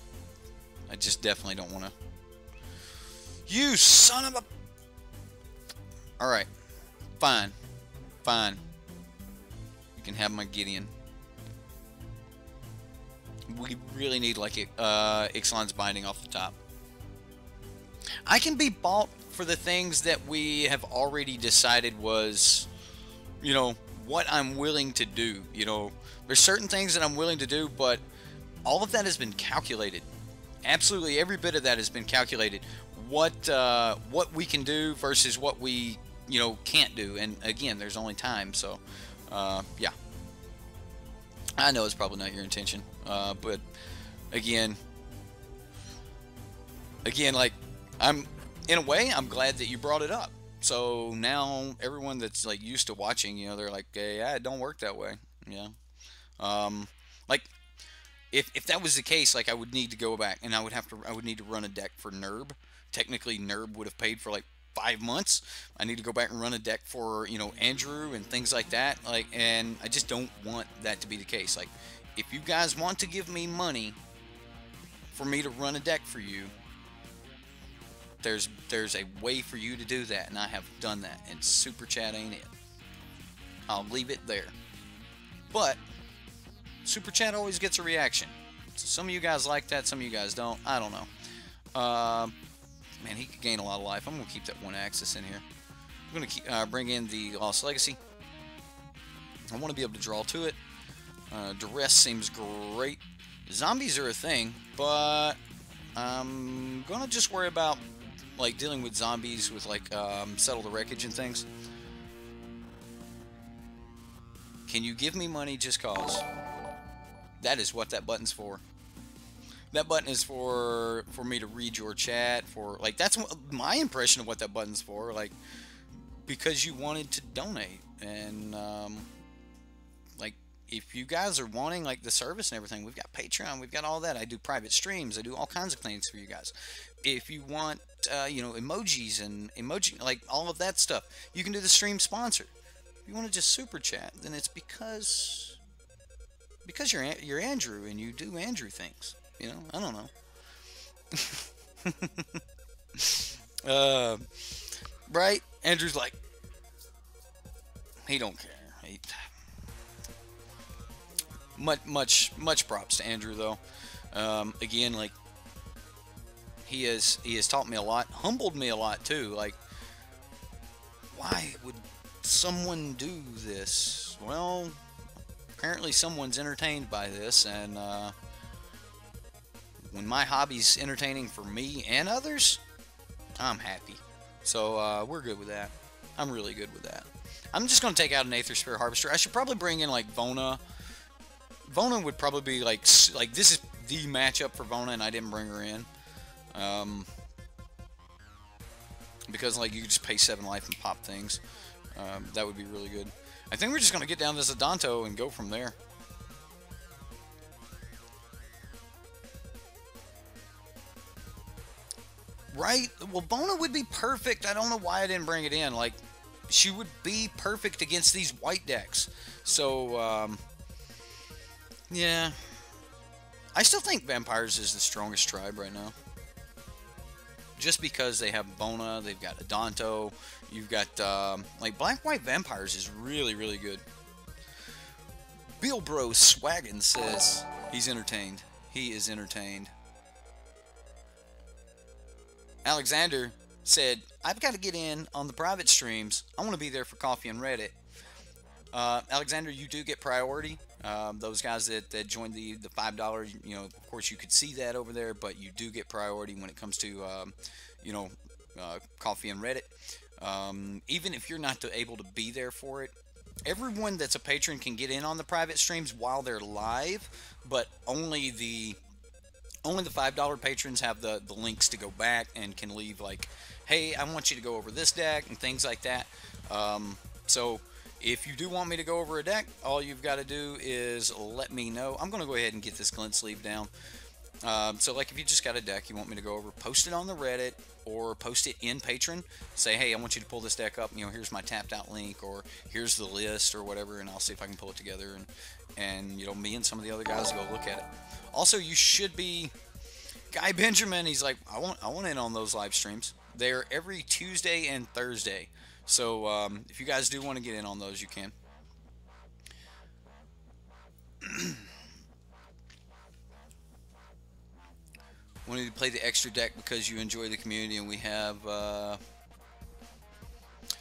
I just definitely don't want to. You son of a. Alright. Fine. Fine. You can have my Gideon. We really need, like, Ixalan's Binding off the top. I can be bought for the things that we have already decided was, you know, what I'm willing to do. You know, there's certain things that I'm willing to do, but all of that has been calculated. Absolutely every bit of that has been calculated. What we can do versus what we, you know, can't do. And again, there's only time, so yeah. I know it's probably not your intention, but again, like, in a way, I'm glad that you brought it up. So now everyone that's like used to watching, you know, they're like, hey, yeah, it don't work that way. Yeah. Like, if that was the case, like, I would need to go back and I would need to run a deck for NERB. Technically, NERB would have paid for like 5 months. I need to go back and run a deck for, you know, Andrew and things like that. Like, and I just don't want that to be the case. Like, if you guys want to give me money for me to run a deck for you, there's a way for you to do that, and I have done that, and Super Chat ain't it. I'll leave it there. But Super Chat always gets a reaction. So some of you guys like that, some of you guys don't. I don't know. Man, he could gain a lot of life. I'm going to keep that one Axis in here. I'm going to bring in the Lost Legacy. I want to be able to draw to it. Duress seems great. Zombies are a thing, but I'm going to just worry about, like, dealing with zombies with, like, Settle the Wreckage and things. Can you give me money just cause? That is what that button's for. That button is for me to read your chat, for, like, that's my impression of what that button's for, like, because you wanted to donate, and, like, if you guys are wanting, like, the service and everything, we've got Patreon, we've got all that. I do private streams, I do all kinds of things for you guys. If you want, you know, emojis and like, all of that stuff, you can do the stream sponsor. If you want to just super chat, then it's because you're Andrew and you do Andrew things. You know, I don't know. Right? Andrew's like, he don't care. Much props to Andrew, though. Again, like, he has taught me a lot, humbled me a lot too. Like, why would someone do this? Well, apparently someone's entertained by this, and when my hobby's entertaining for me and others, I'm happy. So we're good with that. I'm really good with that. I'm just going to take out an Aether Sphere Harvester. I should probably bring in like Vona. Vona would probably be like this is the matchup for Vona, and I didn't bring her in. Because like you could just pay 7 life and pop things. That would be really good. I think we're just going to get down to Zadonto and go from there. Right? Well, Vona would be perfect. I don't know why I didn't bring it in. Like, she would be perfect against these white decks. So, yeah. I still think Vampires is the strongest tribe right now. Just because they have Vona, they've got Adonto, you've got, like, Black-White Vampires is really, really good. Billbro Swaggin says he's entertained. He is entertained. Alexander said, I've got to get in on the private streams. I want to be there for coffee and Reddit. Alexander, you do get priority. Those guys that joined the $5, you know, of course you could see that over there, but you do get priority when it comes to, you know, coffee and Reddit. Even if you're not able to be there for it, everyone that's a patron can get in on the private streams while they're live, but only the $5 patrons have the links to go back and can leave like, hey, I want you to go over this deck and things like that. So if you do want me to go over a deck, all you've got to do is let me know. I'm going to go ahead and get this glint sleeve down. So like if you just got a deck you want me to go over, post it on the Reddit or post it in Patreon. Say, hey, I want you to pull this deck up. You know, here's my tapped out link, or here's the list or whatever, and I'll see if I can pull it together. And you know, me and some of the other guys will go look at it. Also, you should be... Guy Benjamin, he's like, I want in on those live streams. They're every Tuesday and Thursday. So if you guys do want to get in on those, you can. Wanted to play the extra deck because you enjoy the community, and we have...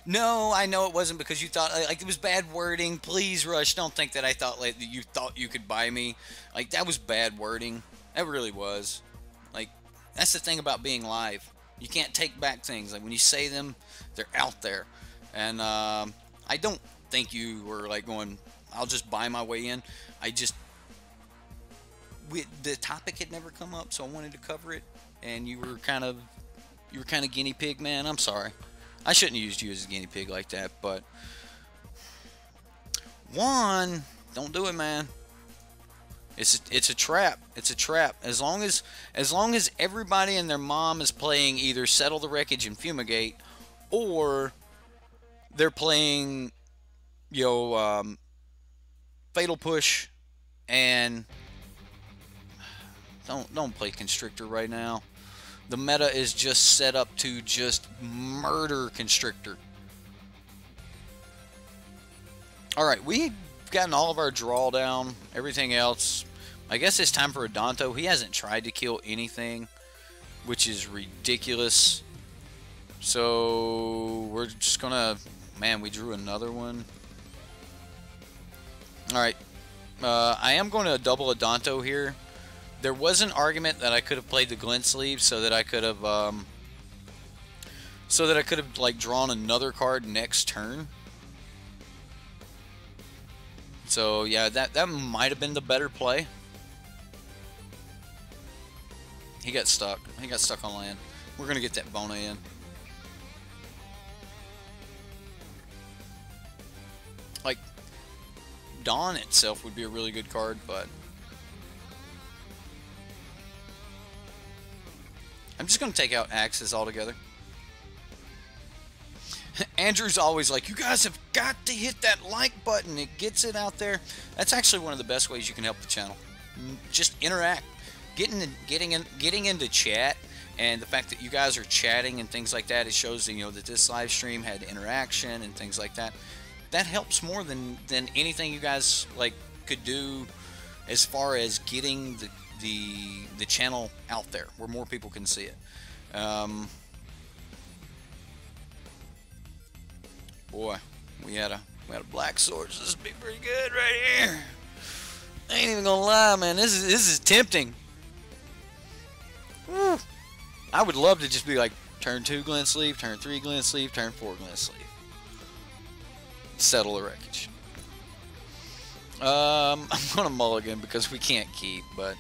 No, I know it wasn't because you thought, like, it was bad wording. Please, Rush, don't think that I thought, like, that you thought you could buy me. Like, that was bad wording. That really was. Like, that's the thing about being live. You can't take back things. Like, when you say them, they're out there. And I don't think you were, like, going, I'll just buy my way in. I just... the topic had never come up, so I wanted to cover it. And you were kind of guinea pig, man. I'm sorry. I shouldn't have used you as a guinea pig like that, but... Juan, don't do it, man. It's a trap. It's a trap. As long as everybody and their mom is playing either Settle the Wreckage and Fumigate, or they're playing, you know, Fatal Push, and don't play Constrictor right now. The meta is just set up to just murder Constrictor. Alright, we've gotten all of our draw down, everything else. I guess it's time for Adonto. He hasn't tried to kill anything, which is ridiculous. So we're just gonna... Man, we drew another one. Alright. I am going to double Adonto here. There was an argument that I could have played the glint sleeve so that I could have like drawn another card next turn. So yeah, that might have been the better play. He got stuck. He got stuck on land. We're gonna get that Vona in. Like, Dawn itself would be a really good card, but I'm just going to take out Axis altogether. Andrew's always like, you guys have got to hit that like button. It gets it out there. That's actually one of the best ways you can help the channel. Just interact. Getting into chat, and the fact that you guys are chatting and things like that, it shows that, you know, that this live stream had interaction and things like that. That helps more than anything you guys like could do as far as getting the channel out there where more people can see it. Boy, we had a black sword. So this would be pretty good right here. I ain't even gonna lie, man. This is tempting. Woo. I would love to just be like turn 2 glint sleeve, turn 3 glint sleeve, turn 4 glint sleeve. Settle the wreckage. I'm gonna mulligan because we can't keep. But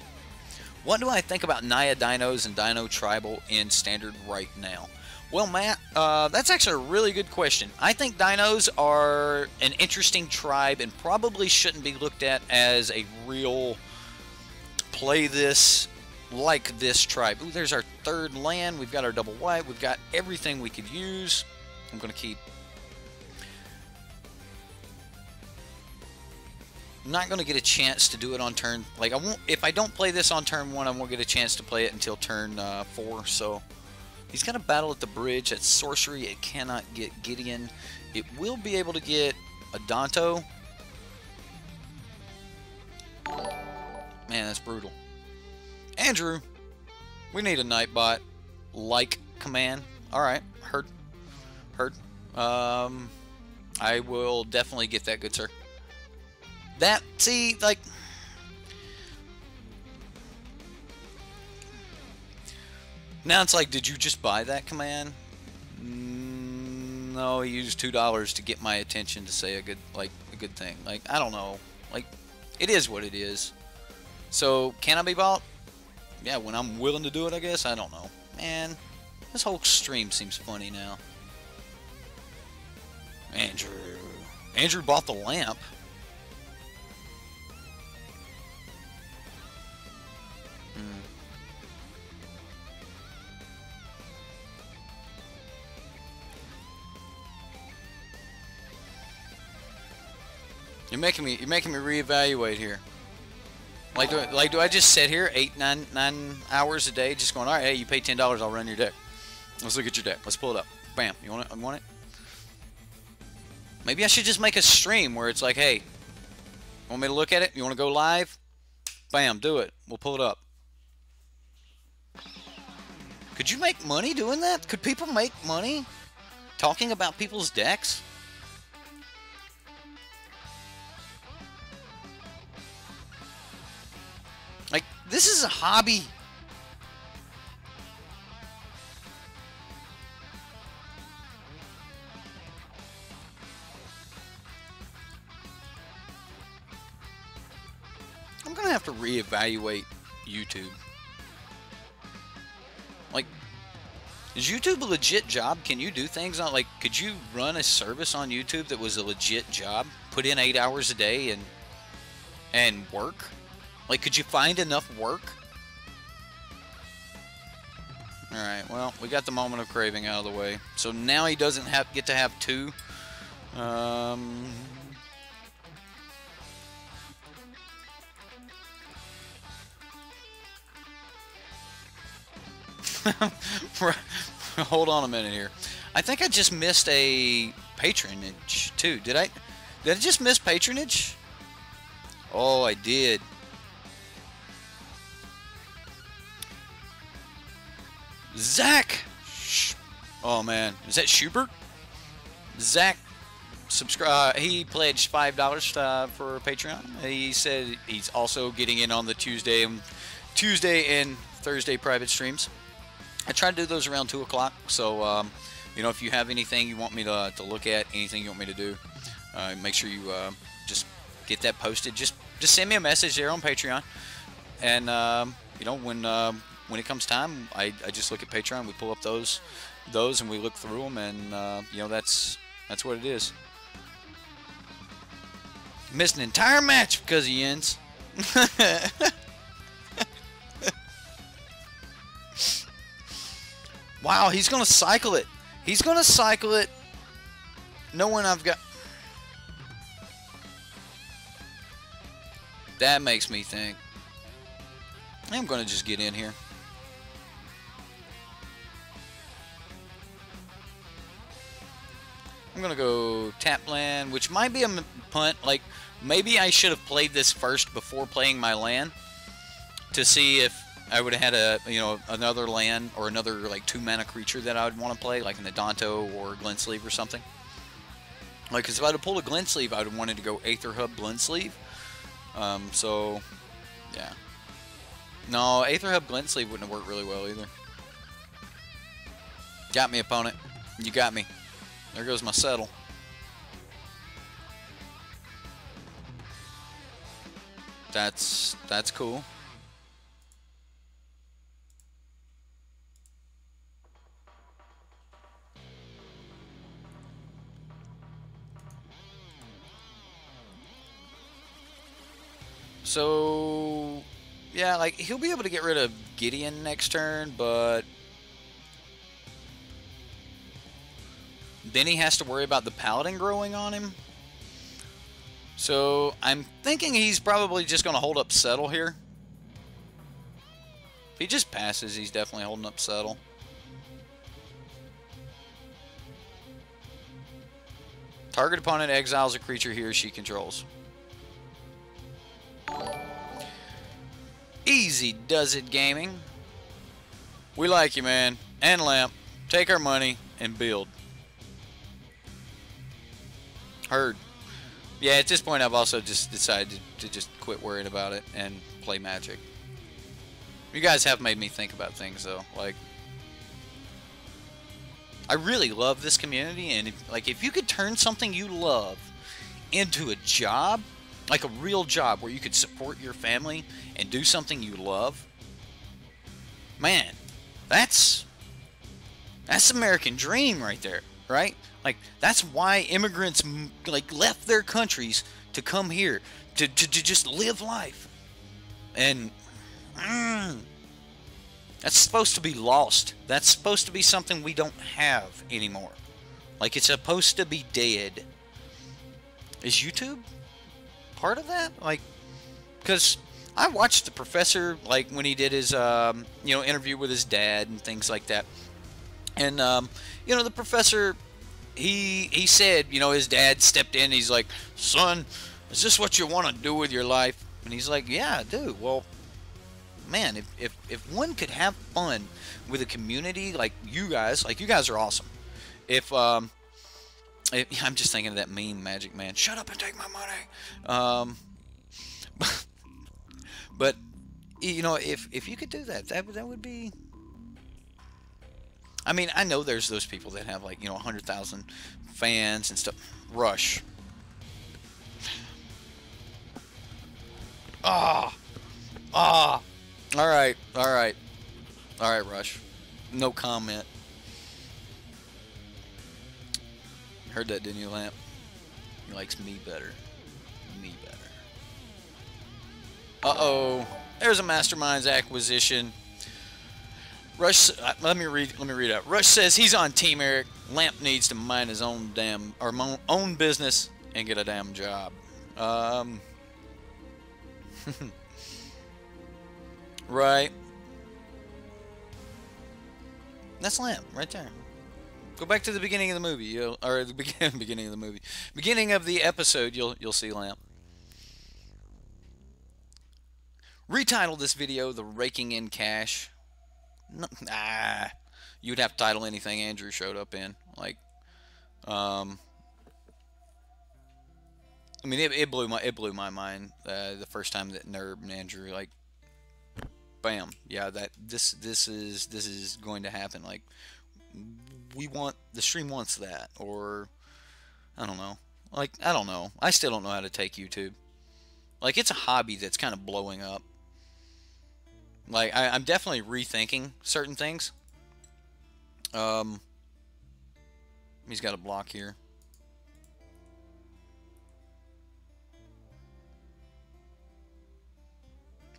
what do I think about Naya Dinos and Dino Tribal in Standard right now? Well, Matt, that's actually a really good question. I think dinos are an interesting tribe and probably shouldn't be looked at as a real play this like this tribe. Ooh, there's our 3rd land. We've got our double white. We've got everything we could use. I'm going to keep. I'm not going to get a chance to do it on turn. Like I won't. If I don't play this on turn 1, I won't get a chance to play it until turn 4. So. He's got a battle at the bridge. That's sorcery. It cannot get Gideon. It will be able to get a Danto. Man, that's brutal. Andrew, we need a Nightbot like command. Alright, heard. I will definitely get that, good sir. That, see, like... Now it's like, did you just buy that command? No, he used $2 to get my attention to say a good thing. Like, I don't know. Like, it is what it is. So, can I be bought? Yeah, when I'm willing to do it, I guess. I don't know. Man, this whole stream seems funny now. Andrew bought the lamp. You're making me reevaluate here. Like do I just sit here 9 hours a day just going, all right, hey, you pay $10, I'll run your deck. Let's look at your deck. Let's pull it up. Bam. You want it? You want it? Maybe I should just make a stream where it's like, hey, want me to look at it? You want to go live? Bam, do it. We'll pull it up. Could you make money doing that? Could people make money talking about people's decks? Like, this is a hobby. I'm gonna have to reevaluate YouTube. Like, is YouTube a legit job? Can you do things on, like, could you run a service on YouTube that was a legit job? Put in 8 hours a day and work? Like, could you find enough work? Alright, well, we got the moment of craving out of the way. So now he doesn't get to have 2. Hold on a minute here. I think I just missed a patronage, too. Did I just miss patronage? Oh, I did. Zach! Oh man, is that Schubert? Zach, subscribe. He pledged $5 for Patreon. He said he's also getting in on the Tuesday and Thursday private streams. I try to do those around 2 o'clock. So, you know, if you have anything you want me to look at, anything you want me to do, make sure you just get that posted. Just send me a message there on Patreon, and you know, when it comes time, I just look at Patreon. We pull up those, and we look through them, and you know, that's what it is. Missed an entire match because of Jens. Wow, he's gonna cycle it. He's gonna cycle it. Knowing I've got. That makes me think. I'm gonna just get in here. I'm gonna go tap land, which might be a punt. Like, maybe I should have played this first before playing my land to see if I would have had a, you know, another land or another like 2-mana creature that I would want to play, like an Adanto or Glensleeve or something. Like, because if I'd have pulled a Glensleeve, I would have wanted to go Aether Hub Glensleeve. So, yeah. No, Aether Hub Glensleeve wouldn't have worked really well either. Got me, opponent. You got me. There goes my settle. That's cool. So, yeah, like, he'll be able to get rid of Gideon next turn, but then he has to worry about the Paladin growing on him. So, I'm thinking he's probably just going to hold up Settle here. If he just passes, he's definitely holding up Settle. Target opponent exiles a creature he or she controls. Easy does it, gaming. We like you, man. And Lamp. Take our money and build. Heard. Yeah, at this point I've also just decided to just quit worrying about it and play Magic. You guys have made me think about things, though. Like, I really love this community, and if you could turn something you love into a job, like a real job where you could support your family and do something you love, man, that's American dream right there, right? Like, that's why immigrants like left their countries to come here to just live life. And that's supposed to be lost. That's supposed to be something we don't have anymore. Like, it's supposed to be dead. Is YouTube part of that? Like, because I watched the professor, like, when he did his, you know, interview with his dad and things like that. And, you know, the professor, he said, you know, his dad stepped in. He's like, son, is this what you want to do with your life? And he's like, yeah, I do. Well, man, if one could have fun with a community like you guys are awesome. I'm just thinking of that meme, Magic Man, shut up and take my money. But you know, if you could do that, that would be. I mean, I know there's those people that have, like, you know, 100,000 fans and stuff. Rush. All right, Rush. No comment. Heard that, didn't you, Lamp? He likes me better. Me better. Uh-oh. There's a Masterminds acquisition. Rush, let me read out. Rush says he's on Team Eric. Lamp needs to mind his own own business and get a damn job. Right. That's Lamp right there. Go back to the beginning of the movie, or the beginning of the movie, beginning of the episode. You'll see Lamp. Retitle this video "The Raking in Cash." No, you'd have to title anything Andrew showed up in. Like, I mean, it blew my mind the first time that Nerb and Andrew, like, bam, yeah, that this is going to happen. Like, the stream wants that, or I don't know. Like, I don't know. I still don't know how to take YouTube. Like, it's a hobby that's kind of blowing up. Like, I'm definitely rethinking certain things. He's got a block here.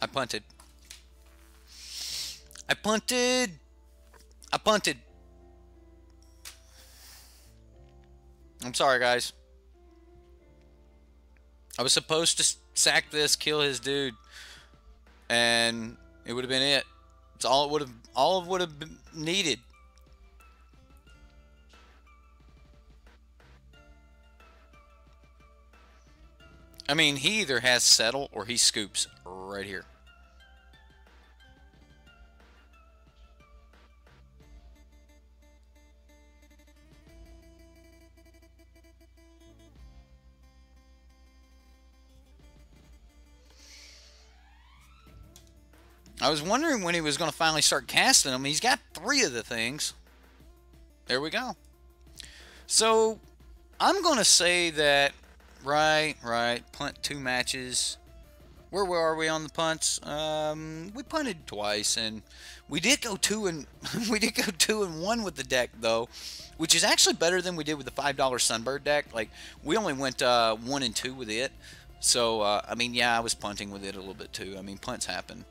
I punted. I'm sorry, guys. I was supposed to sack this, kill his dude, and it would have been it. It's all it would have been needed. I mean, he either has settle or he scoops right here. I was wondering when he was going to finally start casting them. He's got 3 of the things. There we go. So, I'm going to say that, right, punt 2 matches. Where are we on the punts? We punted twice, and we did go 2 and we did go 2 and 1 with the deck though, which is actually better than we did with the $5 Sunbird deck. Like, we only went 1 and 2 with it. So, I mean, yeah, I was punting with it a little bit too. I mean, punts happen.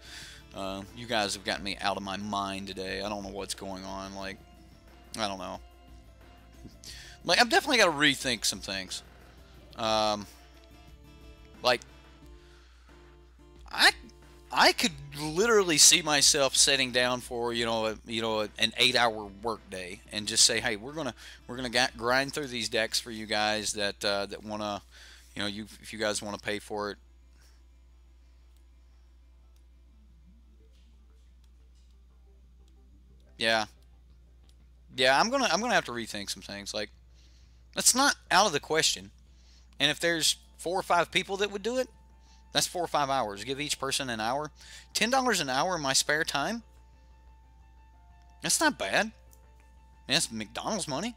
You guys have gotten me out of my mind today. I don't know what's going on. Like, I don't know. Like, I've definitely got to rethink some things. Like, I could literally see myself sitting down for an 8-hour work day and just say, hey, we're gonna grind through these decks for you guys that wanna, if you guys want to pay for it. Yeah, I'm gonna have to rethink some things. Like, that's not out of the question. And if there's 4 or 5 people that would do it, that's 4 or 5 hours. Give each person an hour. $10 an hour in my spare time? That's not bad. That's McDonald's money.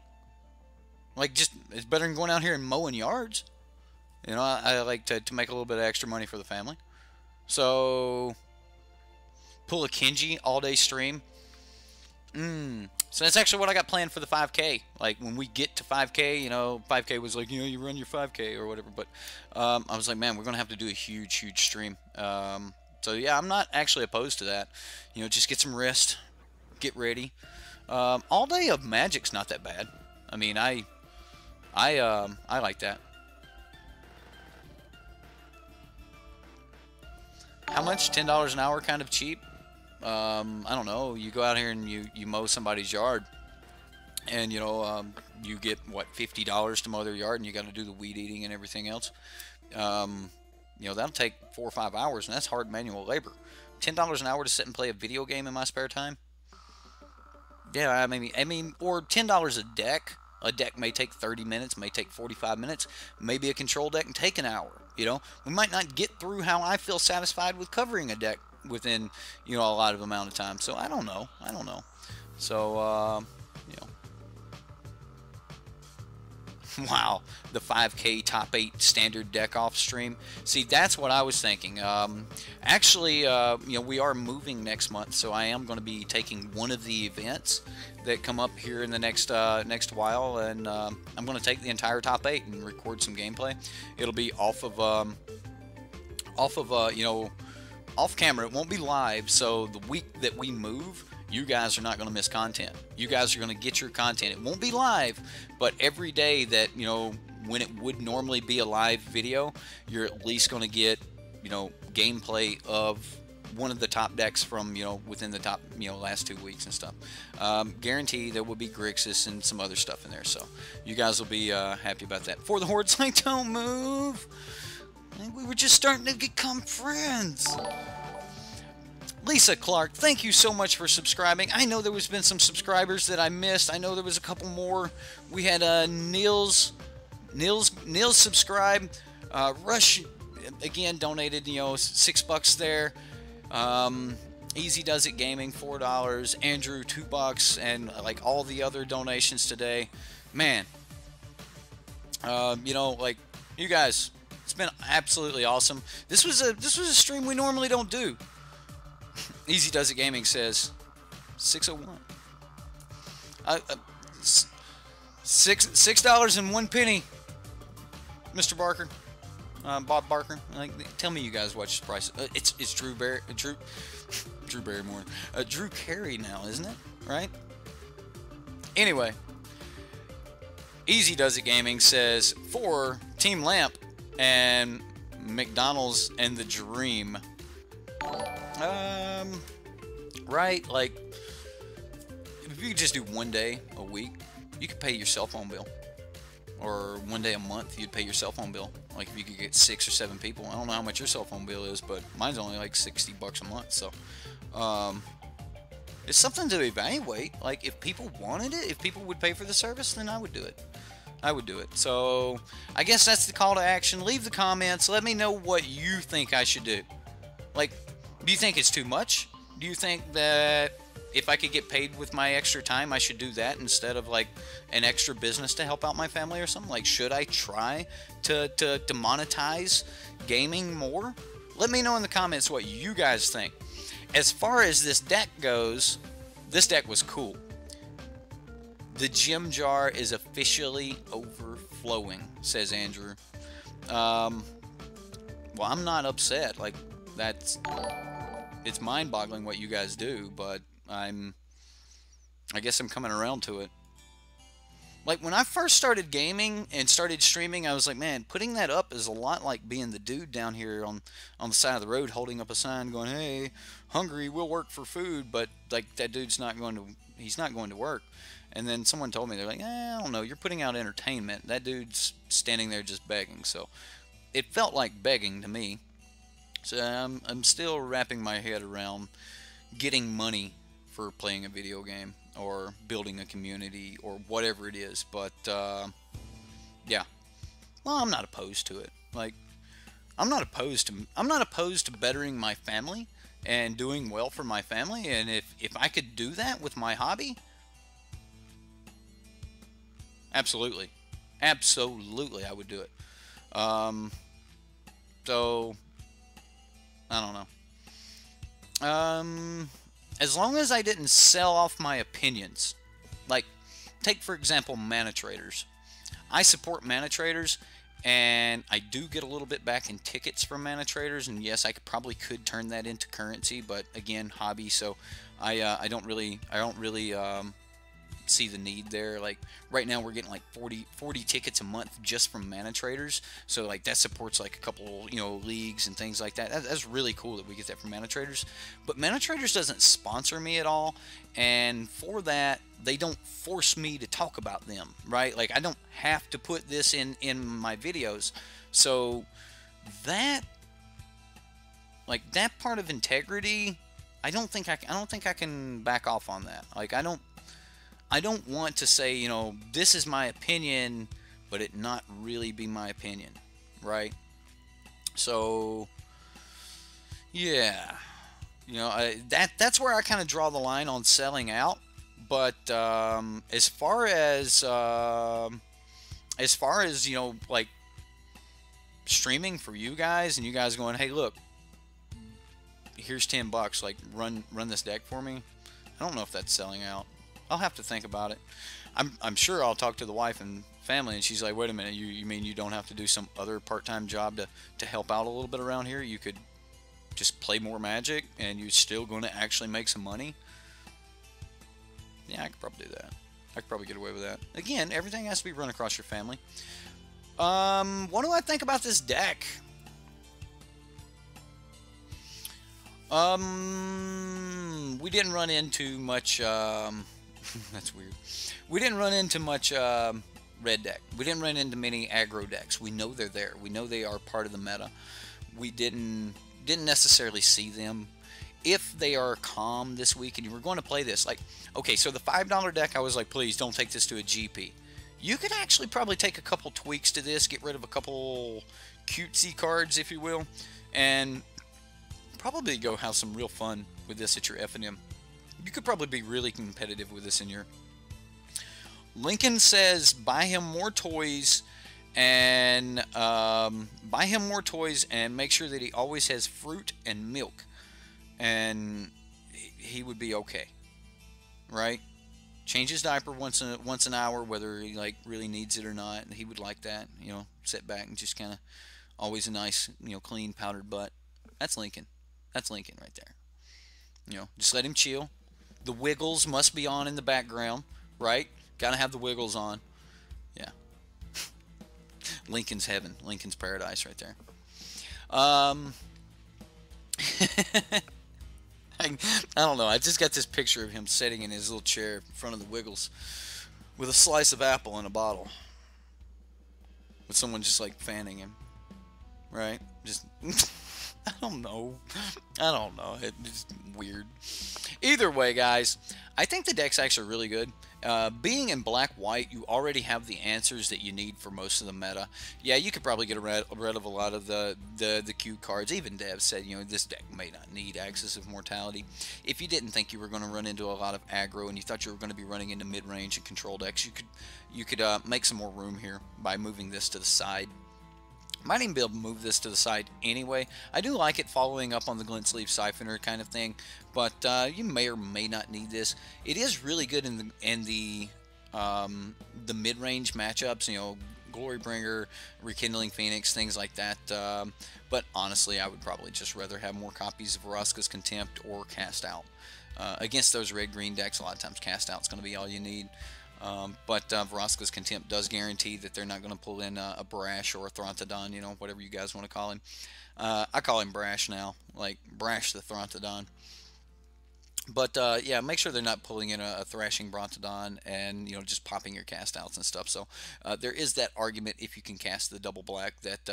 Like, just, it's better than going out here and mowing yards. I like to make a little bit of extra money for the family. So, pull a Kenji all-day stream. So that's actually what I got planned for the 5K. Like, when we get to 5K, 5K was like, you run your 5K or whatever. But I was like, man, we're going to have to do a huge stream. So, yeah, I'm not actually opposed to that. Just get some rest. Get ready. All day of Magic's not that bad. I mean, I like that. How much? $10 an hour, kind of cheap. I don't know. You go out here and you mow somebody's yard, and you get what, $50 to mow their yard, and you got to do the weed eating and everything else. That'll take 4 or 5 hours, and that's hard manual labor. $10 an hour to sit and play a video game in my spare time. Yeah, I mean, or $10 a deck. A deck may take 30 minutes, may take 45 minutes. Maybe a control deck can take an hour. We might not get through how I feel satisfied with covering a deck within a lot of amount of time. So I don't know. So wow, the 5K top 8 standard deck off stream. See, that's what I was thinking. Actually, we are moving next month, so I am going to be taking one of the events that come up here in the next while, and I'm going to take the entire top 8 and record some gameplay. It'll be off camera. It won't be live, so the week that we move, you guys are not going to miss content. You guys are going to get your content. It won't be live, but every day that, when it would normally be a live video, you're at least going to get, gameplay of one of the top decks from, within the top, last 2 weeks and stuff. Guarantee there will be Grixis and some other stuff in there, so you guys will be happy about that. For the Horde's like, don't move. We were just starting to become friends. Lisa Clark, thank you so much for subscribing. I know there was been some subscribers that I missed. I know there was a couple more. We had Niels subscribe. Rush again donated $6 there. Easy Does It Gaming $4. Andrew $2, and like all the other donations today. Man, like you guys. It's been absolutely awesome. This was a stream we normally don't do. Easy Does It Gaming says 601. $6.01, Mr. Barker, Bob Barker. Like, tell me you guys watch the price. It's Drew Barrymore, Drew Carey now, isn't it? Right. Anyway, Easy Does It Gaming says for Team Lamp and McDonald's and the Dream. Right, like, if you could just do one day a week, you could pay your cell phone bill. Or one day a month, you'd pay your cell phone bill. Like, if you could get 6 or 7 people. I don't know how much your cell phone bill is, but mine's only like $60 a month, so it's something to evaluate. Like, if people wanted it, if people would pay for the service, then I would do it. So I guess that's the call to action. Leave the comments. Let me know what you think I should do. Like, do you think it's too much? Do you think that if I could get paid with my extra time, I should do that instead of like an extra business to help out my family or something? Like, should I try to monetize gaming more? Let me know in the comments what you guys think. As far as this deck goes, this deck was cool. The gem jar is officially overflowing, says Andrew. Well, I'm not upset. Like, it's mind-boggling what you guys do, but I guess I'm coming around to it. Like, when I first started gaming and started streaming, I was like, man, putting that up is a lot like being the dude down here on the side of the road holding up a sign going, hey, hungry, we'll work for food, but like that dude's not going to, he's not going to work. And then someone told me, they're like, I don't know, you're putting out entertainment. That dude's standing there just begging. So it felt like begging to me. So I'm still wrapping my head around getting money for playing a video game or building a community or whatever it is. But yeah, well, I'm not opposed to it. Like, I'm not opposed to bettering my family and doing well for my family. And if I could do that with my hobby, absolutely, I would do it. So I don't know. As long as I didn't sell off my opinions, like, take for example Manatraders. I support Manatraders, and I do get a little bit back in tickets from Manatraders, and yes, I probably could turn that into currency, but again, hobby, so I don't really see the need there. Like, right now we're getting like 40 tickets a month just from Manatraders, so like that supports like a couple, you know, leagues and things like that. That's really cool that we get that from Manatraders. But Manatraders doesn't sponsor me at all, and for that they don't force me to talk about them, right? Like, I don't have to put this in my videos. So that, like, that part of integrity, I don't think I can back off on that. Like, I don't want to say, you know, this is my opinion, but it not really be my opinion, right? So, yeah, you know, that's where I kind of draw the line on selling out. But as far as you know, like, streaming for you guys and you guys going, hey, look, here's $10, like, run this deck for me. I don't know if that's selling out. I'll have to think about it. I'm sure I'll talk to the wife and family, and she's like, wait a minute, you mean you don't have to do some other part-time job to help out a little bit around here? You could just play more Magic and you're still going to actually make some money? Yeah, I could probably do that. I could probably get away with that. Again, everything has to be run across your family. What do I think about this deck? We didn't run into much, that's weird. We didn't run into much red deck. We didn't run into many aggro decks. We know they're there. We know they are part of the meta. We didn't necessarily see them. If they are calm this week and you were going to play this, like, okay, so the $5 deck, I was like, please don't take this to a GP. You could actually probably take a couple tweaks to this, get rid of a couple cutesy cards, if you will, and probably go have some real fun with this at your F&M. You could probably be really competitive with this in your... Lincoln says buy him more toys and make sure that he always has fruit and milk, and he would be okay, right? Change his diaper once an hour, whether he like really needs it or not. He would like that, you know. Sit back and just kind of always a nice, you know, clean powdered butt. That's Lincoln. That's Lincoln right there. You know, just let him chill. The wiggles must be on in the background, right? Gotta have the wiggles on. Yeah. Lincoln's heaven. Lincoln's paradise right there. I don't know. I just got this picture of him sitting in his little chair in front of the wiggles with a slice of apple in a bottle. With someone just like fanning him. Right? Just... I don't know. It's weird. Either way, guys, I think the deck's actually really good. Being in black-white, you already have the answers that you need for most of the meta. Yeah, you could probably get rid of a lot of the Q cards. Even Dev said, you know, this deck may not need Axis of Mortality. If you didn't think you were going to run into a lot of aggro and you thought you were going to be running into mid-range and control decks, you could make some more room here by moving this to the side. Might even be able to move this to the side anyway. I do like it following up on the Glint Sleeve Siphoner kind of thing, but you may or may not need this. It is really good in the mid-range matchups, you know, Glorybringer, Rekindling Phoenix, things like that. But honestly, I would probably just rather have more copies of Vraska's Contempt or Cast Out. Against those red-green decks, a lot of times Cast Out's going to be all you need. But Vraska's Contempt does guarantee that they're not going to pull in a Brash or a Throntodon, you know, whatever you guys want to call him. I call him Brash now, like Brash the Throntodon. But yeah, make sure they're not pulling in a Thrashing Brontodon and, you know, just popping your cast outs and stuff. So there is that argument, if you can cast the double black, that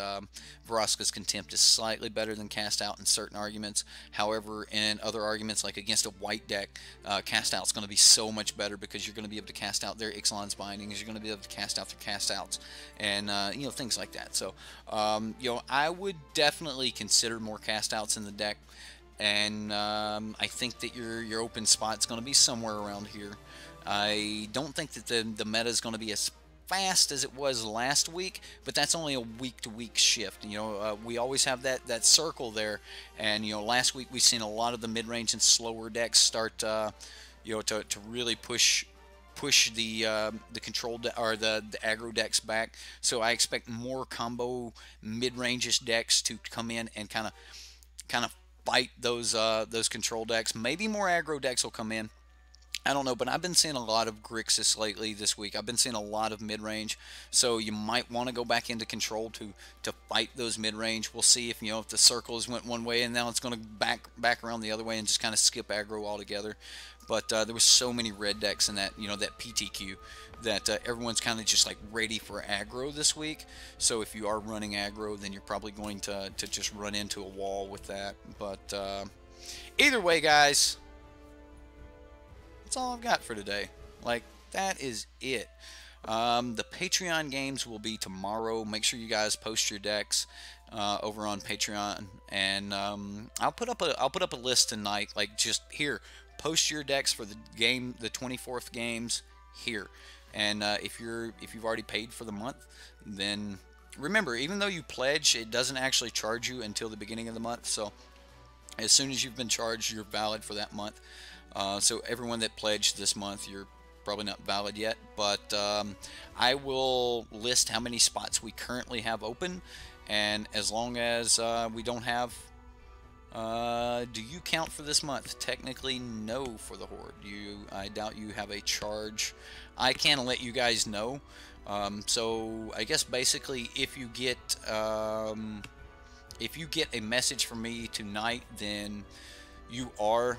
Vraska's Contempt is slightly better than cast out in certain arguments. However, in other arguments, like against a white deck, cast out's going to be so much better because you're going to be able to cast out their Ixalan's Bindings, you're going to be able to cast out their cast outs, and you know, things like that. So you know, I would definitely consider more cast outs in the deck. And I think that your open spot's going to be somewhere around here. I don't think that the meta is going to be as fast as it was last week, but that's only a week-to-week shift. You know, we always have that circle there, and you know, last week we've seen a lot of the mid-range and slower decks start, you know, to really push the control or the aggro decks back. So I expect more combo mid-range-ish decks to come in and kind of fight those control decks. Maybe more aggro decks will come in. I don't know, but I've been seeing a lot of Grixis lately this week. I've been seeing a lot of mid-range, so you might want to go back into control to fight those mid-range. We'll see if, you know, if the circles went one way and now it's going to back around the other way and just kind of skip aggro altogether. But there was so many red decks in that, you know, that PTQ, that everyone's kind of just like ready for aggro this week. So if you are running aggro, then you're probably going to just run into a wall with that. But either way, guys, that's all I've got for today. Like, that is it. The Patreon games will be tomorrow. Make sure you guys post your decks over on Patreon, and I'll put up a list tonight. Like, just here, post your decks for the 24th games here. And if you've already paid for the month, then remember, even though you pledge, it doesn't actually charge you until the beginning of the month. So as soon as you've been charged, you're valid for that month. So everyone that pledged this month, you're probably not valid yet, but I will list how many spots we currently have open, and as long as we don't have do you count for this month? Technically, no for the Horde. I doubt you have a charge. I can let you guys know. So I guess basically, if you get a message from me tonight, then you are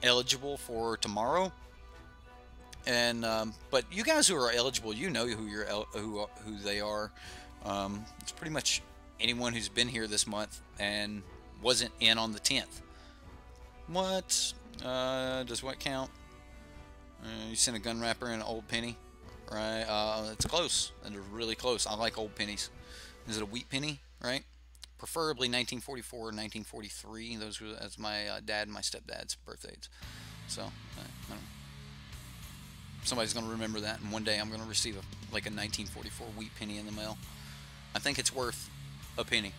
eligible for tomorrow. And but you guys who are eligible, you know who they are. It's pretty much anyone who's been here this month and wasn't in on the 10th. What? Does what count? You sent a gun wrapper and an old penny, right? It's close. That is really close. I like old pennies. Is it a wheat penny, right? Preferably 1944 or 1943. That's my dad and my stepdad's birthdays. So, I don't know. Somebody's going to remember that, and one day I'm going to receive a 1944 wheat penny in the mail. I think it's worth a penny.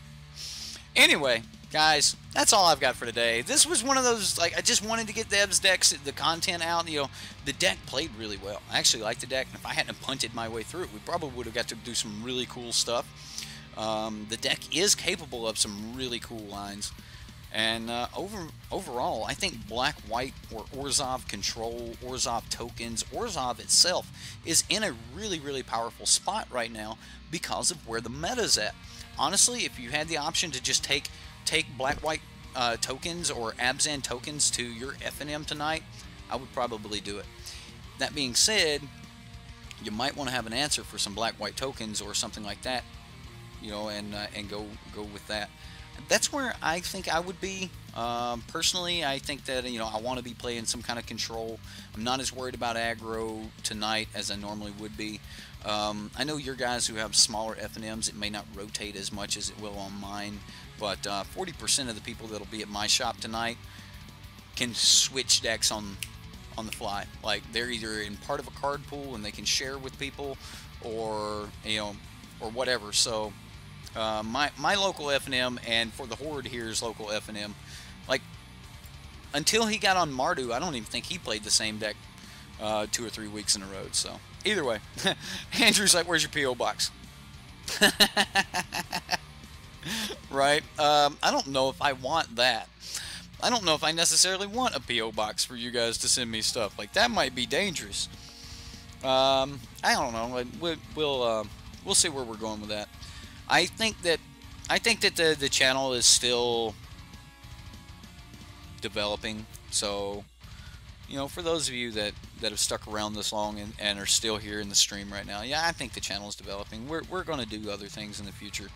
Anyway, guys, that's all I've got for today. This was one of those, like, I just wanted to get Dev's decks, the content out. You know, the deck played really well. I actually liked the deck, and if I hadn't punted my way through it, we probably would have got to do some really cool stuff. The deck is capable of some really cool lines. And overall, I think Black, White, or Orzhov Control, Orzhov Tokens, Orzhov itself is in a really, really powerful spot right now because of where the meta's at. Honestly, if you had the option to just take Black, White tokens or Abzan tokens to your FNM tonight, I would probably do it. That being said, you might want to have an answer for some Black, White tokens or something like that, you know, and go with that. that's where I think I would be. Personally, I think that, I want to be playing some kind of control. I'm not as worried about aggro tonight as I normally would be. I know your guys who have smaller FNMs, it may not rotate as much as it will on mine, but 40% of the people that'll be at my shop tonight can switch decks on the fly. Like, they're either in part of a card pool and they can share with people, or or whatever. So my local FNM, and for the Horde here's local FNM, like, until he got on Mardu, I don't even think he played the same deck 2 or 3 weeks in a row. So either way, Andrew's like, where's your P.O. box? Right? I don't know if I want that. I don't know if I necessarily want a P.O. box for you guys to send me stuff. Like, that might be dangerous. I don't know. We'll see where we're going with that. I think that the channel is still developing. So, for those of you that have stuck around this long and are still here in the stream right now, yeah, I think the channel is developing. We're going to do other things in the future.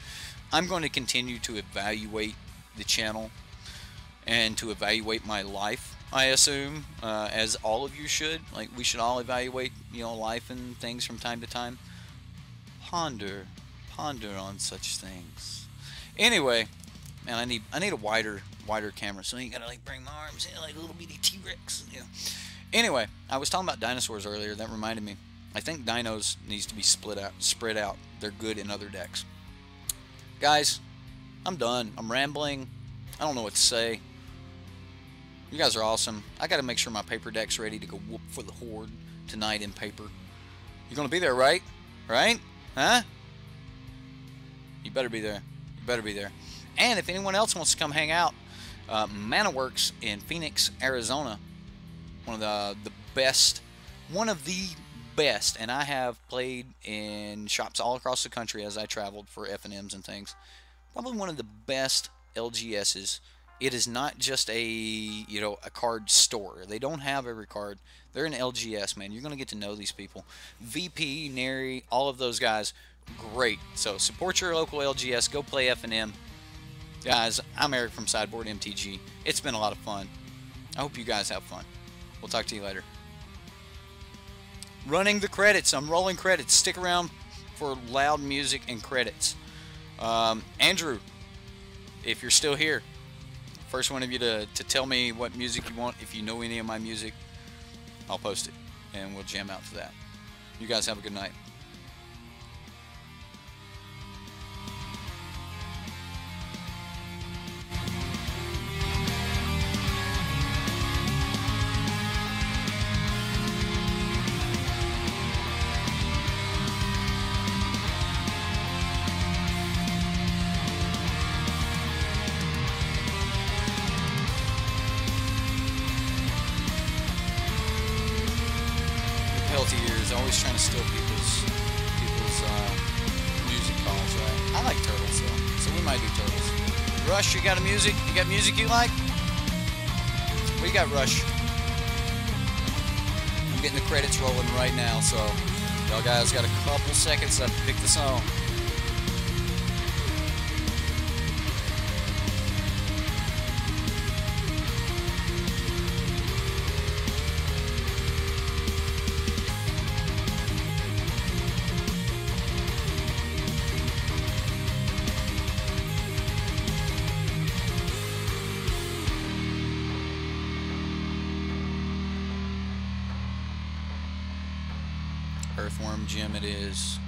I'm going to continue to evaluate the channel and to evaluate my life, I assume, as all of you should. Like, we should all evaluate, life and things from time to time. Ponder on such things. Anyway, man, I need a wider camera, so you gotta, like, bring my arms in like a little bitty T-Rex. Anyway, I was talking about dinosaurs earlier. That reminded me. I think dinos needs to be spread out. They're good in other decks. Guys, I'm done. I'm rambling. I don't know what to say. You guys are awesome. I got to make sure my paper deck's ready to go whoop for the Horde tonight in paper. You're going to be there, right? Right? Huh? You better be there. You better be there. And if anyone else wants to come hang out, ManaWorks in Phoenix, Arizona. One of the best, and I have played in shops all across the country as I traveled for FNMs and things. Probably one of the best LGSs. It is not just a card store. They don't have every card. They're an LGS, man. You're going to get to know these people. VP, Neri, all of those guys, great. So support your local LGS. Go play FNM. Guys, I'm Eric from Sideboard MTG. It's been a lot of fun. I hope you guys have fun. We'll talk to you later. Running the credits. I'm rolling credits. Stick around for loud music and credits. Andrew, if you're still here, first one of you to tell me what music you want. If you know any of my music, I'll post it, and we'll jam out to that. You guys have a good night. Always trying to steal people's music calls, right? I like turtles though, so we might do turtles. Rush, you got music? You got music you like? What you got, Rush? I'm getting the credits rolling right now, so y'all guys got a couple seconds left to pick the song. Earthworm Jim it is.